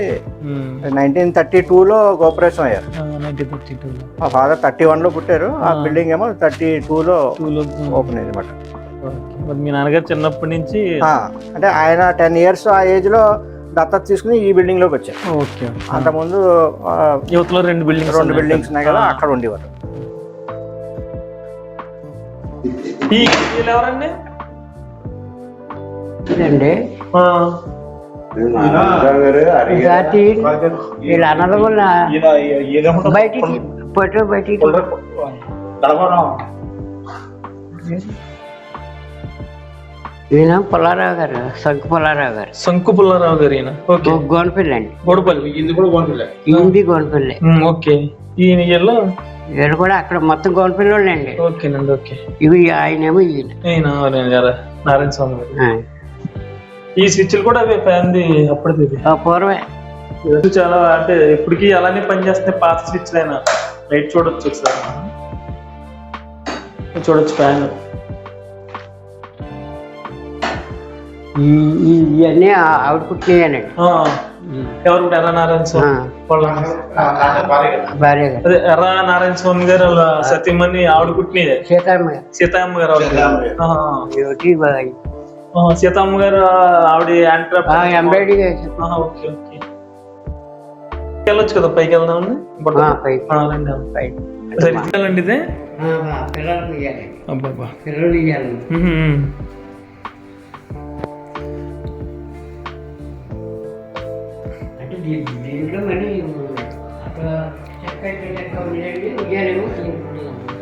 1932లో గోపురేషన్ అయ్యారు. 1932. మా ఫాదర్ 31లో పుట్టారు. ఆ బిల్డింగ్ ఏమో 32లో ఓపెన్ అయింది అన్నమాట. మరి మీ నాన్నగారు చిన్నప్పటి నుంచి అంటే ఆయన 10 years ఆ ఏజ్ లో దత్తత తీసుకుని ఈ బిల్డింగ్ లోకి వచ్చారు. ఓకే. అంతకుముందు యువతలో 2 buildings ఉన్నాయి కదా, అక్కడ ఉండేవారు. ఈ ఎవరండి? ఇదండి వీళ్ళ అన్నదమ్ముల బయటికి పొట్టు బయటికి ఈయన పుల్లారావు గారు, శంకు పుల్లారావు గారు. శంకు పుల్లారావు గారు ఈయన. ఓకే. గోనపల్లి అండి. గోడపల్లి. ఇది గోనపల్లి. ఓకే. ఈయన వీళ్ళు కూడా అక్కడ మొత్తం గోనపల్లి వాళ్ళు అండి. ఓకేనండి. ఓకే. ఇవి ఆయనేమో ఈయన నారాయణ స్వామి గారు. ఈ స్విచ్లు కూడా అవి ఫ్యాన్ది అప్పటిది పూర్వమే. చాలా అంటే ఇప్పటికి అలానే పనిచేస్తున్నాయి పాత స్విచ్లు అయినా. లైట్ చూడొచ్చు ఒకసారి, చూడొచ్చు ఫ్యాన్. ఇవన్నీ ఆవిడ కుట్టినాయనండి. ఎవరు? ఎర్ర నారాయణ స్వామి భార్య గారు. అదే ఎర్ర నారాయణ స్వామి గారు వాళ్ళ సతీమణి ఆవిడ కుట్టినదే. సీతమ్మ గారు. సీతమ్మ గారు ఆవిడ ఎంబ్రాయిడరీ. ఓకే. ఓకే. వెళ్ళొచ్చు కదా, పైకి వెళ్దామండి. రండి. ఇదే అబ్బాబా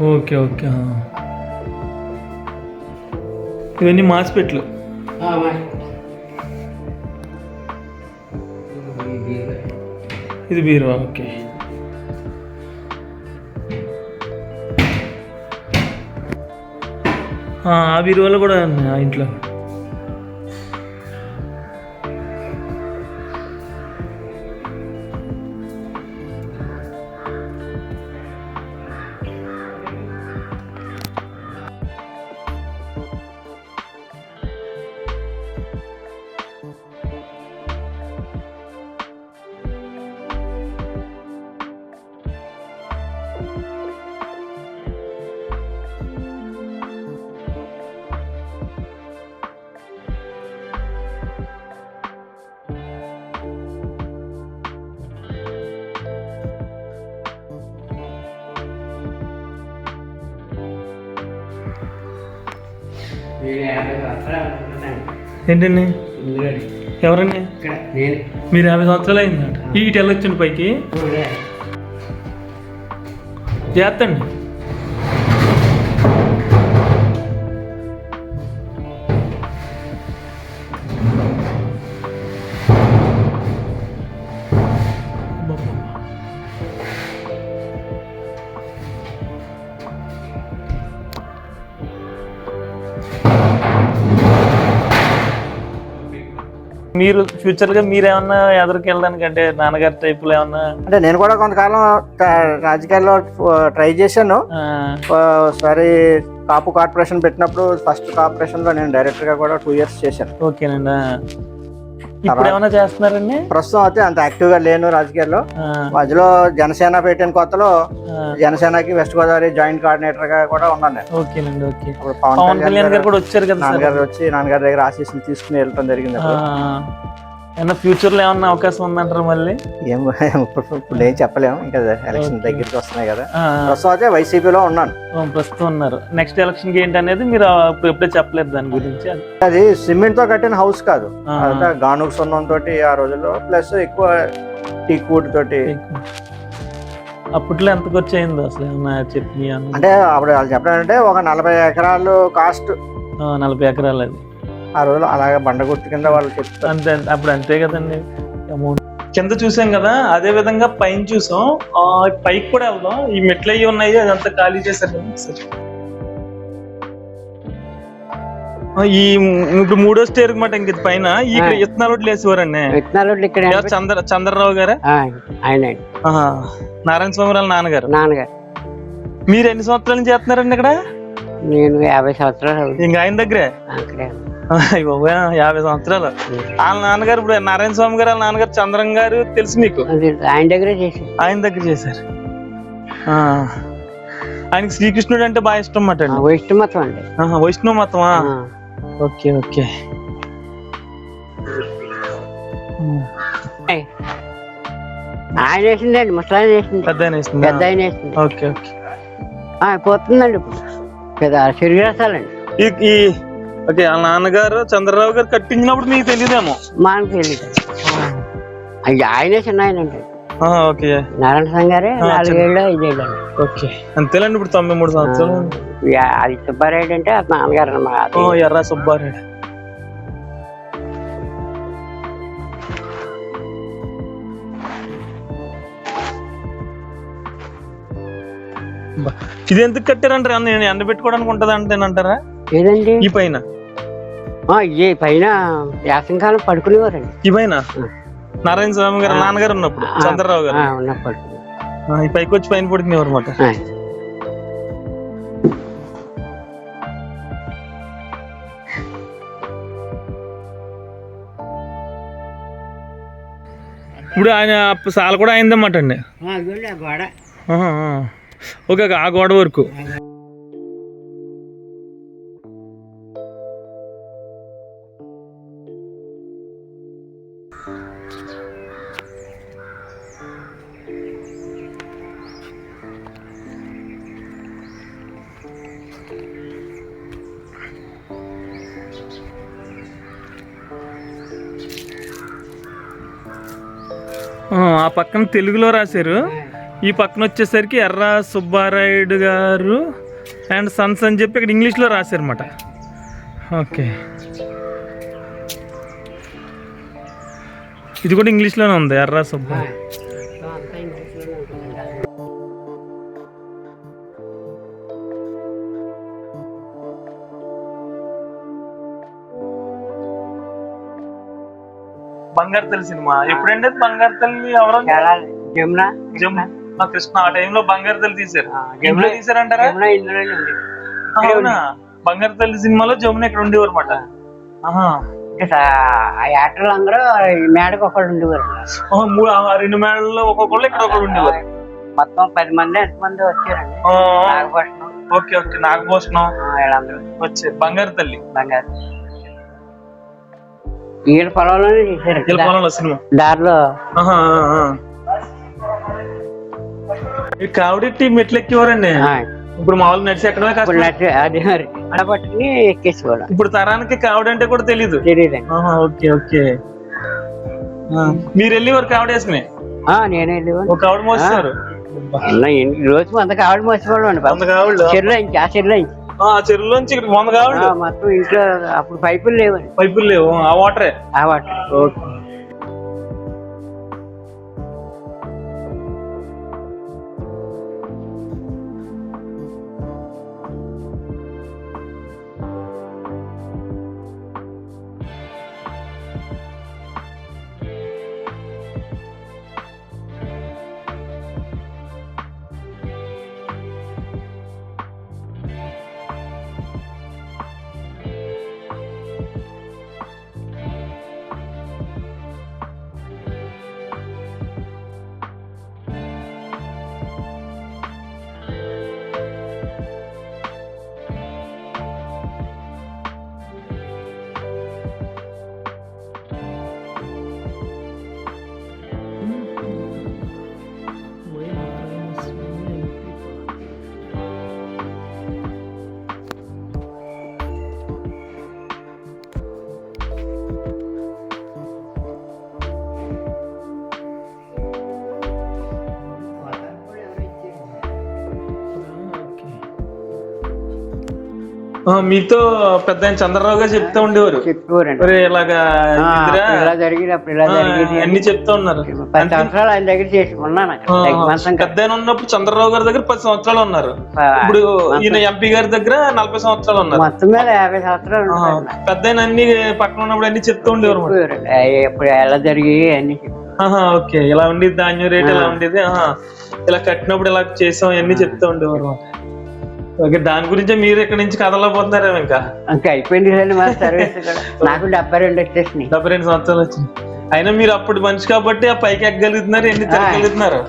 ఓకే. ఓకే. ఇవన్నీ మాసిపెట్లు. ఇది బీరువా. ఓకే. ఆ బీరువాలో కూడా ఉన్నాయి ఆ ఇంట్లో. ఏంటండి? ఎవరండి? మీరు 50 సంవత్సరాలు అయిందంట. ఇటు వెళ్ళొచ్చండి పైకి. చేస్తండి. మీరు ఫ్యూచర్ గా మీరేమన్నా ఎదురుకి వెళ్ళడానికి అంటే నాన్నగారి టైప్ లో ఏమన్నా? అంటే నేను కూడా కొంతకాలం రాజకీయాల్లో ట్రై చేశాను. ఒకసారి కాపు కార్పొరేషన్ పెట్టినప్పుడు ఫస్ట్ కార్పొరేషన్ లో నేను డైరెక్టర్ గా కూడా 2 years చేశాను. ఓకేనండి. ఇప్పుడు ఏమన్నా చేస్తున్నారండి? ప్రస్తుతం అయితే అంత యాక్టివ్ గా లేను రాజకీయాల్లో. మధ్యలో జనసేన పెట్టిన కొత్తలో జనసేనకి వెస్ట్ గోదావరి జాయింట్ కోఆర్డినేటర్ గా కూడా ఉన్నాను. ఓకేనండి. ఓకే. పవన్ కళ్యాణ్ గారు కూడా వచ్చారు కదా, నాన్నగారు వచ్చి నాన్నగారి దగ్గర ఆశీస్సులు తీసుకుని వెళ్ళడం జరిగింది. ఫ్యూచర్ లో ఏమన్నా అవకాశం ఉందంటారు మళ్ళీ? ఇప్పుడు ఏం చెప్పలేము, ఇంకా ఎలక్షన్ దగ్గరికి వస్తున్నాయి కదా. ప్రస్తుతం అయితే వైసీపీలో ఉన్నాను. ప్రస్తుతం ఉన్నారు. నెక్స్ట్ ఎలక్షన్ కి ఏంటి అనేది మీరు ఎప్పుడే చెప్పలేదు దాని గురించి. అది సిమెంట్ తో కట్టిన హౌస్ కాదు, గానుగ సున్నం తోటి ఆ రోజుల్లో, ప్లస్ ఎక్కువ టీక్ వుడ్ తోటి. అప్పట్లో ఎంత ఖర్చు అయిందో అసలు ఏమన్నా చెప్పి? అంటే అప్పుడు వాళ్ళు చెప్పాలంటే ఒక 40 ఎకరాలు కాస్ట్. 40 ఎకరాలు అది ఆ రోజులు అలాగే బండగుర్తు కింద వాళ్ళు చెప్తారు. అంతే, అప్పుడు అంతే కదండి అమౌంట్. కింద చూసాం కదా, అదే విధంగా పైన చూసాం. పైకి కూడా వెళ్దాం. ఈ మెట్లు అయ్యి ఉన్నాయి, అదంతా ఖాళీ చేశారు. ఈ ఇప్పుడు 3వ స్టేర్ మాట ఇంక పైన ఇక్కడ ఇత్తనాలు వేసేవారండి. చంద్రరావు గారు, నారాయణ స్వామి వాళ్ళ నాన్నగారు. మీరు ఎన్ని సంవత్సరాల నుంచి చేస్తున్నారండి ఇక్కడ? నేను 50 సంవత్సరాలు. ఇంకా ఆయన దగ్గరే 50 సంవత్సరాలు. వాళ్ళ నాన్నగారు ఇప్పుడు నారాయణ స్వామి గారు వాళ్ళ నాన్నగారు చంద్రం గారు తెలుసు మీకు? ఆయన దగ్గర చేశారు. ఆయనకి శ్రీకృష్ణుడు అంటే బాగా ఇష్టం అన్నమాట అండి. వైష్ణవ మతం అండి. వైష్ణవ మతమా? Okay okay. ఆయన వేసిందండి, ముసలాయన వేసింది, పెద్ద ఆయన వేసింది. పెద్ద ఆయన వేసింది. Okay okay. పోతుందండి ఇప్పుడు పెద్ద సిరిగేసాలండి. ఈ ఓకే, వాళ్ళ నాన్నగారు చంద్రరావు గారు కట్టించినప్పుడు మీకు తెలియదేమో? మాకు తెలియదు. ఆయనే చిన్న ఆయన అండి. ఓకే. నారాయణ సంఘ గారే 4 ఏళ్ళు 5 ఏళ్ళు అండి. ఓకే, అంతేలేండి. ఇప్పుడు 93 సంవత్సరాలు. అది సుబ్బారెడ్డి అంటే నాన్నగారు అన్నమాట. ఎర్ర సుబ్బారెడ్డి. ఇది ఎందుకు కట్టారంటారా? నేను ఎండ పెట్టుకోవడానికి ఉంటది అంటేనంటారా? ఏదండి ఈ పైన? ఈ పైన వేసంకాలం పడుకునేవారండి. ఈ పైన నారాయణ స్వామి గారు నాన్నగారు ఉన్నప్పుడు, చంద్రరావు గారు ఉన్నప్పుడు ఈ పైకి వచ్చి పైన పడుకునేవారు అన్నమాట. ఇప్పుడు ఆయన సాల కూడా అయిందన్నమాట అండి. గోడ. ఓకే, ఆ గోడ వరకు. ఆ పక్కన తెలుగులో రాశారు, ఈ పక్కన వచ్చేసరికి ఎర్ర సుబ్బారాయుడు గారు అండ్ సన్స్ అని చెప్పి ఇక్కడ ఇంగ్లీష్లో రాశారు అన్నమాట. ఓకే, ఇది కూడా ఇంగ్లీష్లోనే ఉంది, ఎర్ర సుబ్బారాయుడు. బంగారు తల్లి సినిమా ఎప్పుడంటే? బంగారు తల్లి ఎవరు? కృష్ణ. ఆ టైంలో బంగారు తల్లి తీశారు. ఇంట్లో తీసారంటారా? అవునా? బంగారు తల్లి సినిమాలో జమున ఇక్కడ ఉండేవారు అన్నమాట. యాక్టర్లు అందరూ మేడకు ఒకళ్ళు ఉండేవారు. 2 మేడల్లో ఒక్కొక్కళ్ళు ఇక్కడ ఒకళ్ళు ఉండేవారు. మొత్తం 10 మంది ఎంతమంది వచ్చారండి. నాగభూషణం. ఓకే ఓకే, నాగభూషణం వీళ్ళందరూ వచ్చారు. బంగారు తల్లి. బంగారు వీళ్ళ పొలంలోనే తీశారు. వీళ్ళ పొలంలో సినిమా దారిలో. కావిడెట్టి మెట్లు ఎక్కేవారండి. ఇప్పుడు మామూలు నడిచి ఎక్కడమే కష్టం. అది మరి పట్టుకుని ఎక్కేసుకోవడం. ఇప్పుడు తరానికి కావిడ అంటే కూడా తెలీదు. తెలియదండి. Okay okay. మీరు వెళ్ళేవారు కావిడ వేసుకుని? నేను వెళ్ళేవారు. ఒక కావిడ మోస్తారు రోజు 100 కావిడ మోసుకోవడం అండి. 100 కావిళ్ళు చెరువులోంచి. ఆ చెరువులోంచి ఇక్కడ 100 కావిళ్ళు. మొత్తం ఇంట్లో అప్పుడు పైపులు లేవండి. పైపులు లేవు, ఆ వాటరే. ఆ వాటర్. ఓకే. మీతో పెద్ద ఆయన చంద్రరావు గారు చెప్తా ఉండేవారు. చెప్పుకోరండి. ఇలాగా ఇలా జరిగింది, అప్పుడు ఇలా జరిగింది అన్ని చెప్తా ఉన్నారు. 10 సంవత్సరాలు ఆయన దగ్గర చేసుకున్నాను. పెద్ద ఆయన ఉన్నప్పుడు చంద్రరావు గారి దగ్గర 10 సంవత్సరాలు ఉన్నారు. ఇప్పుడు ఈయన ఎంపీ గారి దగ్గర 40 సంవత్సరాలు ఉన్నారు. మొత్తం మీద 50 సంవత్సరాలు. పెద్ద ఆయన అన్ని పక్కన ఉన్నప్పుడు అన్ని చెప్తూ ఉండేవారు. ఇప్పుడు ఎలా జరిగి అన్ని. ఓకే, ఇలా ఉండేది, ధాన్యం రేట్ ఇలా ఉండేది, ఇలా కట్టినప్పుడు ఇలా చేసాం అన్ని చెప్తూ ఉండేవారు. ఓకే, దాని గురించి మీరు ఇక్కడ నుంచి కథలో పోతున్నారా? ఇంకా అయిపోయింది నాకు 72 వచ్చేసినాయి. 72 సంవత్సరాలు వచ్చింది. అయినా మీరు అప్పుడు మనిషి కాబట్టి ఆ పైకి ఎక్కగలుగుతున్నారు, ఎన్ని తిరగలుగుతున్నారు.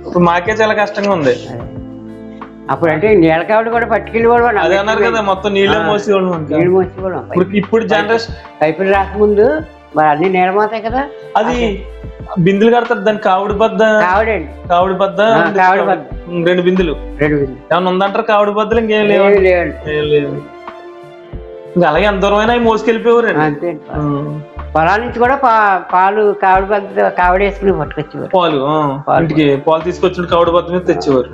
ఇప్పుడు మాకే చాలా కష్టంగా ఉంది. అప్పుడు అంటే నీళ్ళ కావిడ కూడా పట్టుకెళ్ళిపోవడం అదే అన్నారు కదా, మొత్తం నీళ్ళే మోసేవాళ్ళం అంతా. నీళ్ళు మోసేవాళ్ళం. ఇప్పుడు జనరేషన్ పైపులు రాకముందు మరి అన్ని నీళ్ళమోతాయి కదా. అది బిందులు కడతారు దాన్ని, కావుడి బద్ద. కావిడండి, కావుడి బద్ద, కావిడ బద్ద. 2 బిందులు. ఏమన్నా ఉందంటారు కావుడి బద్దలు? ఇంకేం లేవు. ఇంకా అలాగే ఎంత దూరమైనా అవి మోసుకెళ్ళిపోయారు అంతే. పొలాల నుంచి కూడా పాలు కావిడ బద్ద కావిడేసుకుని పట్టుకొచ్చేవారు. పాలు ఇంటికి పాలు తీసుకొచ్చిన కావుడి బద్ద మీద తెచ్చేవారు.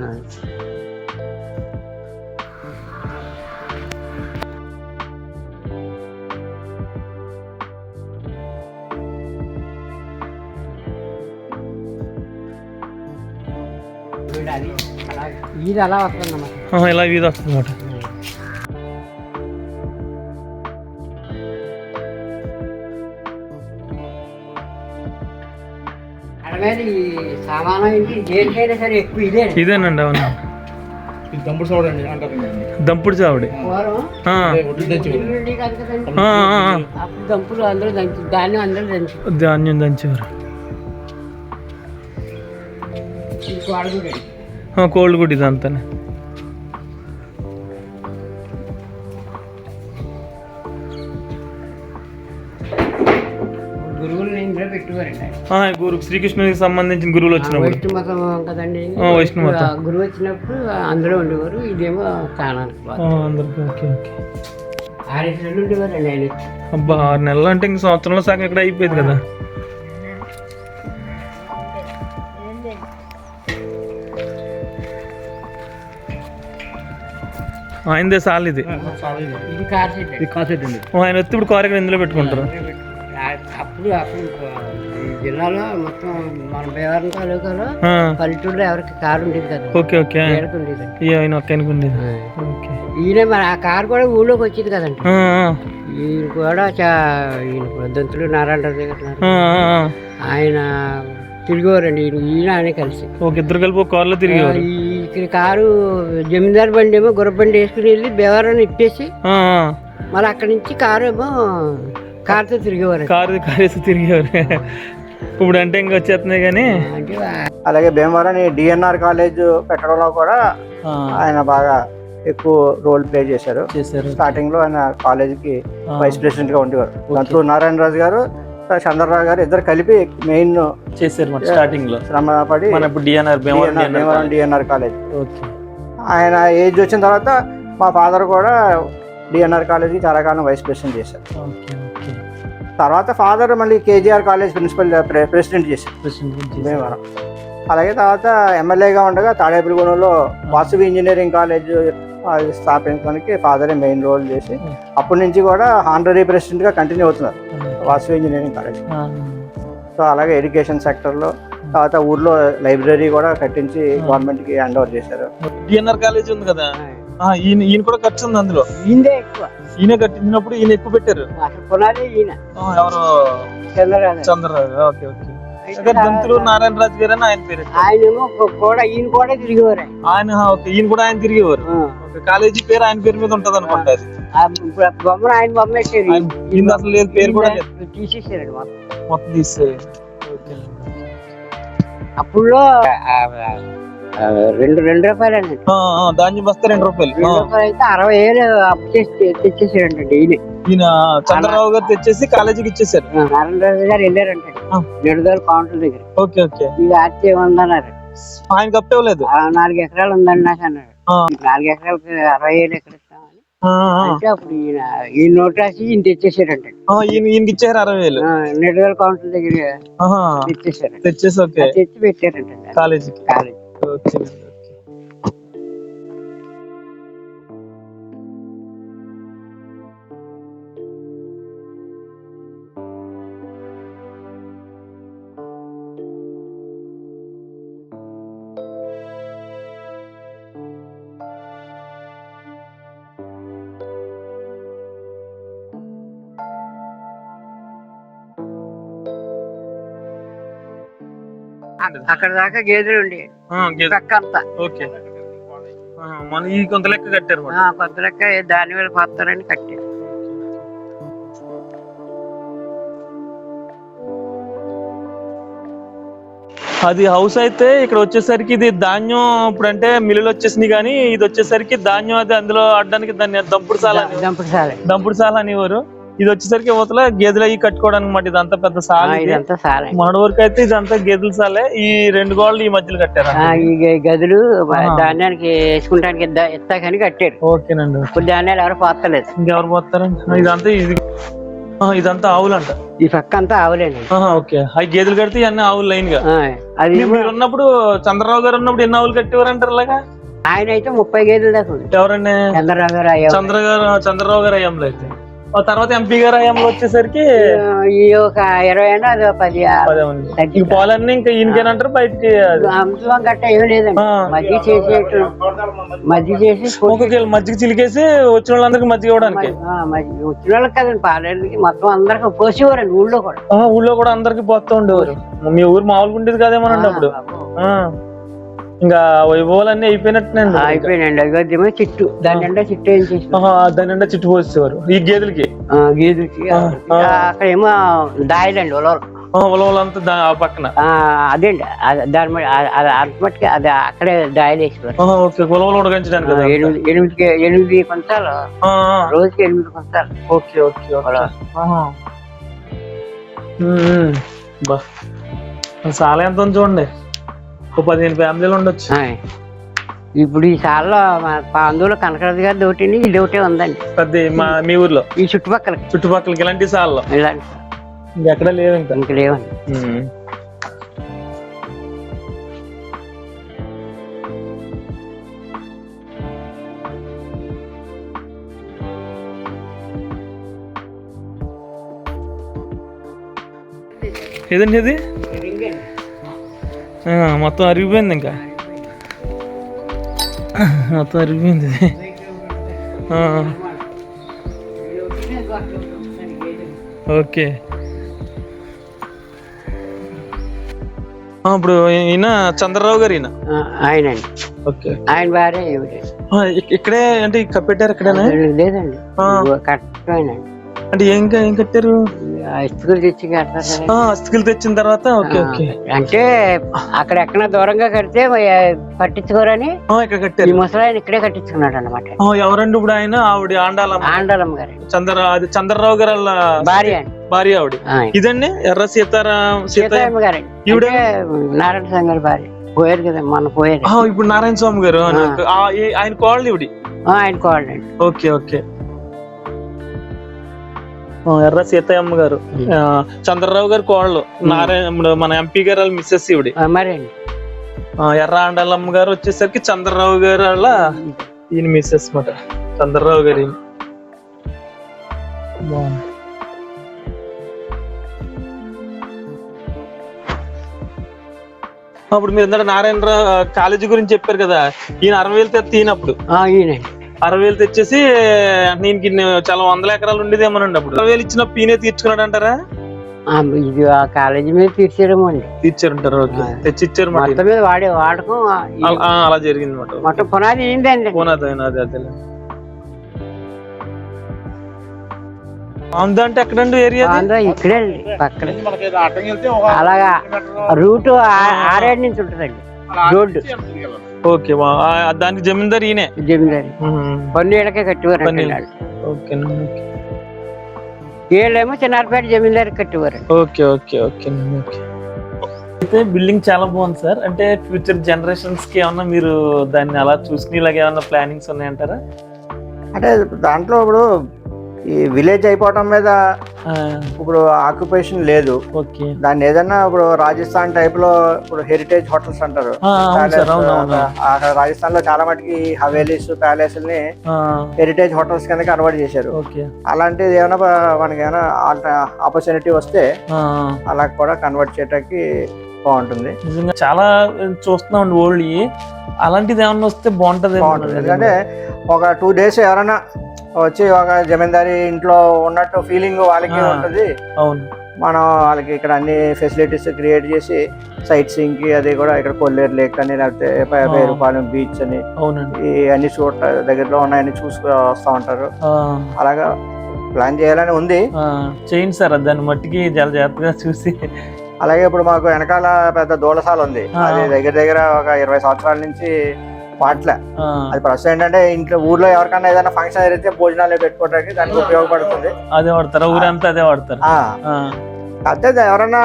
ఇది అలా వస్తుందన్నమాట, ఇలా వీధి వస్తుంది అన్నమాట. సామానం దేనికైనా సరే ఎక్కువ ఇదేనండి. అవును, దంపుడు చావడి. అప్పుడు దంపులు అందరూ ధాన్యం అందరూ ధాన్యం దంచేవారు. కోల్డ్ గుడ్ ఇదంతా. గురు శ్రీకృష్ణునికి సంబంధించిన గురువులు వచ్చినప్పుడు వైష్ణవ మతం కదండి. వైష్ణవ మతం గురువు వచ్చినప్పుడు అందులో ఉండేవారు. ఇదేమో స్థానానికి 6 నెలలు ఉండేవారండి ఆయన. అబ్బా, 6 నెలలు అంటే ఇంక సంవత్సరంలో సగం ఇక్కడ అయిపోయింది కదా. ఆయనదే సాల్ ఇది. ఆయన వచ్చి ఇప్పుడు కారు ఇందులో పెట్టుకుంటారు. అప్పుడు జిల్లాలో మొత్తం మన భీమవరం తాలూకాలో పల్లెటూరులో ఎవరికి కారు ఉండేది కదా. ఈయన మరి ఆ కారు కూడా ఊళ్ళోకి వచ్చేది కదండి. ఈయన కూడా ఈయన దంతులు నారాయణరావు దగ్గర ఆయన తిరిగేవారండి. ఈయన ఆయన కలిసి ఇద్దరు కలిపి ఒక కారులో తిరిగేవారు. ఇక్కడ కారు జమీందారు బండి ఏమో గుర్రబండి వేసుకుని వెళ్ళి భీమవరం ఇప్పేసి మరి అక్కడి నుంచి కారు ఏమో కారుతో తిరిగేవారు. కారు తిరిగేవారు. ఇప్పుడు అంటే ఇంకా వచ్చేస్తున్నాయి కానీ. అలాగే భీమవరం డిఎన్ఆర్ కాలేజ్ పెట్టడంలో కూడా ఆయన బాగా ఎక్కువ రోల్ ప్లే చేశారు. స్టార్టింగ్ లో ఆయన కాలేజీకి వైస్ ప్రెసిడెంట్ గా ఉండేవారు. దాంట్లో నారాయణరాజు గారు, చంద్రరావు గారు ఇద్దరు కలిపి మెయిన్ చేశారు స్టార్టింగ్ లో. శ్రమపడి భీమవరం డిఎన్ఆర్ కాలేజ్. ఆయన ఏజ్ వచ్చిన తర్వాత మా ఫాదర్ కూడా డిఎన్ఆర్ కాలేజీకి చాలా కాలం వైస్ ప్రెసిడెంట్ చేశారు. తర్వాత ఫాదర్ మళ్ళీ కేజీఆర్ కాలేజ్ ప్రెసిడెంట్ చేశారు భీమవరం. అలాగే తర్వాత ఎమ్మెల్యేగా ఉండగా తాడేపల్లిగూడెంలో వాసవి ఇంజనీరింగ్ కాలేజ్ స్థాపించడానికి ఫాదరే మెయిన్ రోల్ చేసి అప్పటి నుంచి కూడా హానరీ ప్రెసిడెంట్ గా కంటిన్యూ అవుతున్నారు వాసవి ఇంజనీరింగ్ కాలేజ్. సో అలాగే ఎడ్యుకేషన్ సెక్టర్లో తర్వాత ఊర్లో లైబ్రరీ కూడా కట్టించి గవర్నమెంట్ కి హ్యాండ్ ఓవర్ చేశారు. డిఎన్ఆర్ కాలేజ్ ఉంది కదా, ఈయన కూడా ఖర్చు ఉంది అందులో. ఈయన కట్టించినప్పుడు ఈయన ఎక్కువ పెట్టారు. ఎవరు? చంద్రరావు. Okay okay. దంతులు నారాయణరాజు గారు అని ఆయన పేరు. ఈయన కూడా తిరిగేవారు. ఈయన కూడా ఆయన తిరిగేవారు. కాలేజీ పేరు ఆయన పేరు మీద ఉంటది అనుకుంటా. ఆయన బొమ్మ అసలు లేదు, పేరు కూడా తీసేసారండి మొత్తం తీసేసారు. అప్పుడు 2 రూపాయలండి ధాన్యం బస్తా 2 రూపాయలు. 2 రూపాయలు అయితే 60,000 అప్పు చేసి తెచ్చేసాడండి. ఈయన చంద్రరావు గారు తెచ్చేసి కాలేజీకి ఇచ్చేసారు. నారాయణరాజు గారు వెళ్ళారంటే నిడుదల కౌంటర్ దగ్గర. Okay okay. ఇది ఆర్చే ఉందన్నారు. ఆయన కప్పలేదు. 4 ఎకరాలు ఉందండి నాకు అన్నాడు. 4 ఎకరాలకి 60,000 ఎక్కడ ఇస్తామని అంటే అప్పుడు ఈయన నోట్ రాసి ఈయన తెచ్చేసాడంటే. ఈయనకి ఇచ్చారు 60,000. నిడుదల కౌంటర్ దగ్గర తెచ్చేసారు. తెచ్చేసి తెచ్చి పెట్టారంటే కాలేజీకి. అక్కడ దాకా గేదెలు ఉండే అంతా. కొంత లెక్క కట్టారు. కొంత లెక్క దాని వేళ పోతారని కట్టారు. అది హౌస్ అయితే ఇక్కడ వచ్చేసరికి ఇది ధాన్యం ఇప్పుడు అంటే మిల్లులు వచ్చేసినాయి, కానీ ఇది వచ్చేసరికి ధాన్యం అది అందులో ఆడడానికి దాన్ని దంపుడు సాల అనేవారు. ఇది వచ్చేసరికి యువతల గేదెలు అవి కట్టుకోవడానికి అన్నమాట. ఇదంతా పెద్ద సాల. మన వరకు అయితే ఇదంతా గేదెల సాలే. ఈ 2 గోడలు ఈ మధ్యలో కట్టారు. ఈ గదులు ధాన్యానికి వేసుకుంటానికి ఎత్తాకని కట్టారు. ఓకేనండి. ఇప్పుడు ధాన్యాలు ఎవరు పోతలేదు. ఇంకెవరు పోతారండి? ఇదంతా ఆవులంట. ఈ పక్క అంతా ఆవులేండి. ఓకే. అవి గేదెలు కడితే అన్ని ఆవులు లైన్ గా. అది మీరు ఉన్నప్పుడు చంద్రరావు గారు ఉన్నప్పుడు ఎన్ని ఆవులు కట్టేవారంటారు ఇలాగా? ఆయన అయితే 30 గేదెలు దాకా. ఎవరండి? చంద్రరావు గారు అయ్యంలో అయితే. తర్వాత ఎంపీ గారు అయ్యంలో వచ్చేసరికి ఈ ఒక 20 అయినా అది 10 పాలన్నీ ఇంకా ఈయనకేనంటారు బయటికి అమ్ముతాం గట్ట ఏం లేదండి. మజ్జిగ చేసేట్టు మజ్జిగ చేసి మజ్జిగ చిలికేసి వచ్చిన వాళ్ళందరికి మజ్జిగ ఇవ్వడానికి. వచ్చిన వాళ్ళకి కదండి, పాలకి మొత్తం అందరికి పోసేవారండి. ఊళ్ళో కూడా అందరికి పోతూ ఉండేవారు. మీ ఊరు మామూలుగా ఉండేది కాదేమోనండి అప్పుడు. ఇంకా వైభవాలన్నీ అయిపోయినట్టునండి. అయిపోయినండి. అదిగో చిట్టు, దాని నిండా చిట్టు ఏం చేసి దాని నిండా చిట్టు పోసేవారు ఈ గేదెలకి. అక్కడ ఏమో దాయలండి ఉలవలంతా పక్కన. అదేండి దాని మట్టుకి అది అక్కడే దాయలు వేసేవారు. ఉలవలు ఉడకించడానికి 8 కొంచాలు రోజుకి 8 కొంచాలు. Okay okay. చాలా ఎంత ఉంది చూడండి. 15 ఫ్యామిలీలు ఉండొచ్చు. ఇప్పుడు ఈ సార్లో అందులో కనకరాజు గారి దోటిని ఇది ఒకటే ఉందండి పెద్ద మీ ఊర్లో. ఈ చుట్టుపక్కలకి ఇలాంటి సార్లు ఇంకెక్కడ లేవు. ఇంకా లేవండి. ఏదండి ఇది? మొత్తం అరిగిపోయింది. ఇంకా మొత్తం అరిగిపోయింది. ఓకే. ఇప్పుడు ఈయన చంద్రరావు గారు ఆయనండి. ఓకే. ఆయన భార్య ఇక్కడే అంటే కప్పెట్టారు? ఇక్కడేనా? లేదండి, కట్టండి. అంటే ఏం కట్టారు? అస్థికలు తెచ్చి కడతారు. అస్థికలు తెచ్చిన తర్వాత ఓకే ఓకే. అంటే అక్కడ ఎక్కడ దూరంగా కడితే పట్టించుకోరని ఇక్కడ కట్టారు. ముసలాయన ఇక్కడే కట్టించుకున్నాడు అన్నమాట. ఎవరండి ఇప్పుడు ఆయన? ఆవిడ ఆండాలమ్మ గారు. చంద్రరావు గారు భార్య ఆవిడ. ఇదండి ఎర్ర సీతారామ గారు. ఈవిడ నారాయణ స్వామి గారి భార్య. పోయారు కదా మన పోయారు. ఇప్పుడు నారాయణ స్వామి గారు ఆయన కోళ్ళు. ఈవిడ ఆయన కోళ్ళండి. Okay okay. ఎర్ర సీతయ్యమ్మ గారు చంద్రరావు గారు కోళ్ళు. నారాయణ మన ఎంపీ గారు వాళ్ళ మిస్సెస్ ఈవిడ. మరండి ఎర్ర ఆండాలమ్మ గారు వచ్చేసరికి చంద్రరావు గారు వాళ్ళ ఈయన మిస్సెస్ మాట. చంద్రరావు గారు అప్పుడు మీరు ఇందాక నారాయణరావు కాలేజీ గురించి చెప్పారు కదా. ఈయన 60,000 తెచ్చినప్పుడు 60,000 తెచ్చేసి దీనికి చాలా 100 ఎకరాలు ఉండేదేమోనండి. అప్పుడు 60,000 ఇచ్చిన పీనే తీర్చుకున్నాడు అంటారా? ఇది ఆ కాలేజీ మీద తీర్చారేమో అండి. తీర్చారంటారు. తెచ్చి ఇచ్చారు వాడకం అలా జరిగింది మొత్తం. పునాది ఏంటండి? పునాది అదే. అంటే ఎక్కడండి ఏరియా? ఇక్కడే అండి, పక్కన. అలాగా రూట్ 6 నుంచి ఉంటుందండి రోడ్డు. ఓకే. దానికి జమీందారు ఈయనే. జమీందారు పన్నేళ్ళకే కట్టేవారు. వీళ్ళేమో చిన్నారపేట జమీందారు కట్టేవారు. Okay okay okay. అయితే బిల్డింగ్ చాలా బాగుంది సార్. అంటే ఫ్యూచర్ జనరేషన్స్ కి ఏమన్నా మీరు దాన్ని అలా చూసుకునేలాగా ఏమన్నా ప్లానింగ్స్ ఉన్నాయంటారా? అంటే దాంట్లో ఇప్పుడు ఈ విలేజ్ అయిపోవటం మీద ఇప్పుడు ఆక్యుపేషన్ లేదు. దాన్ని ఏదన్నా ఇప్పుడు రాజస్థాన్ టైప్ లో ఇప్పుడు హెరిటేజ్ హోటల్స్ అంటారు. రాజస్థాన్ లో చాలా మటుకి హవేలీస్ ప్యాలెస్ ని హెరిటేజ్ హోటల్స్ కింద కన్వర్ట్ చేశారు. అలాంటిది ఏమైనా మనకి ఏమైనా ఆపర్చునిటీ వస్తే అలా కూడా కన్వర్ట్ చేయడానికి బాగుంటుంది. నిజంగా చాలా చూస్తున్నాం ఓల్డ్. అలాంటిది ఏమన్నా వస్తే బాగుంటది. ఎందుకంటే ఒక 2 days ఎవరైనా వచ్చి ఒక జమీందారీ ఇంట్లో ఉన్నట్టు ఫీలింగ్ వాళ్ళకి ఉంటుంది. మనం వాళ్ళకి ఇక్కడ అన్ని ఫెసిలిటీస్ క్రియేట్ చేసి సైట్ సీయింగ్ కి అది కూడా ఇక్కడ కొల్లేరు లేక్ అని లేకపోతే పేరుపాలెం బీచ్ అని ఈ అన్ని చోట్ల దగ్గరలో ఉన్నాయని చూసుకు వస్తా ఉంటారు. అలాగా ప్లాన్ చేయాలని ఉంది. చేయండి సార్. దాన్ని మట్టికి చాలా జాగ్రత్తగా చూసి అలాగే ఇప్పుడు మాకు వెనకాల పెద్ద దూలసాల ఉంది, అది దగ్గర దగ్గర ఒక 20 సంవత్సరాల నుంచి వాట్లే. అది ప్రస్తుతం ఏంటంటే ఇంట్లో ఊర్లో ఎవరికైనా ఏదైనా ఫంక్షన్ జరిగితే భోజనాలు పెట్టుకోవడానికి దానికి ఉపయోగపడుతుంది. అదే వాడతారా? ఊరంతా అదే వాడతారు. అయితే ఎవరైనా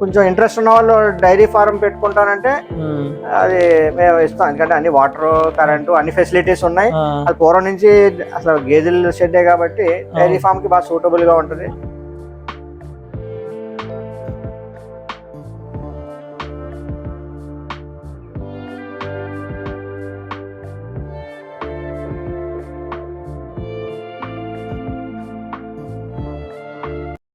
కొంచెం ఇంట్రెస్ట్ ఉన్న వాళ్ళు డైరీ ఫారం పెట్టుకుంటానంటే అది మేము ఇస్తాం. ఎందుకంటే అన్ని వాటర్, కరెంటు అన్ని ఫెసిలిటీస్ ఉన్నాయి. అది పూర్వం నుంచి అసలు గేదెల షెడ్డే కాబట్టి డైరీ ఫామ్ కి బాగా సూటబుల్ గా ఉంటుంది.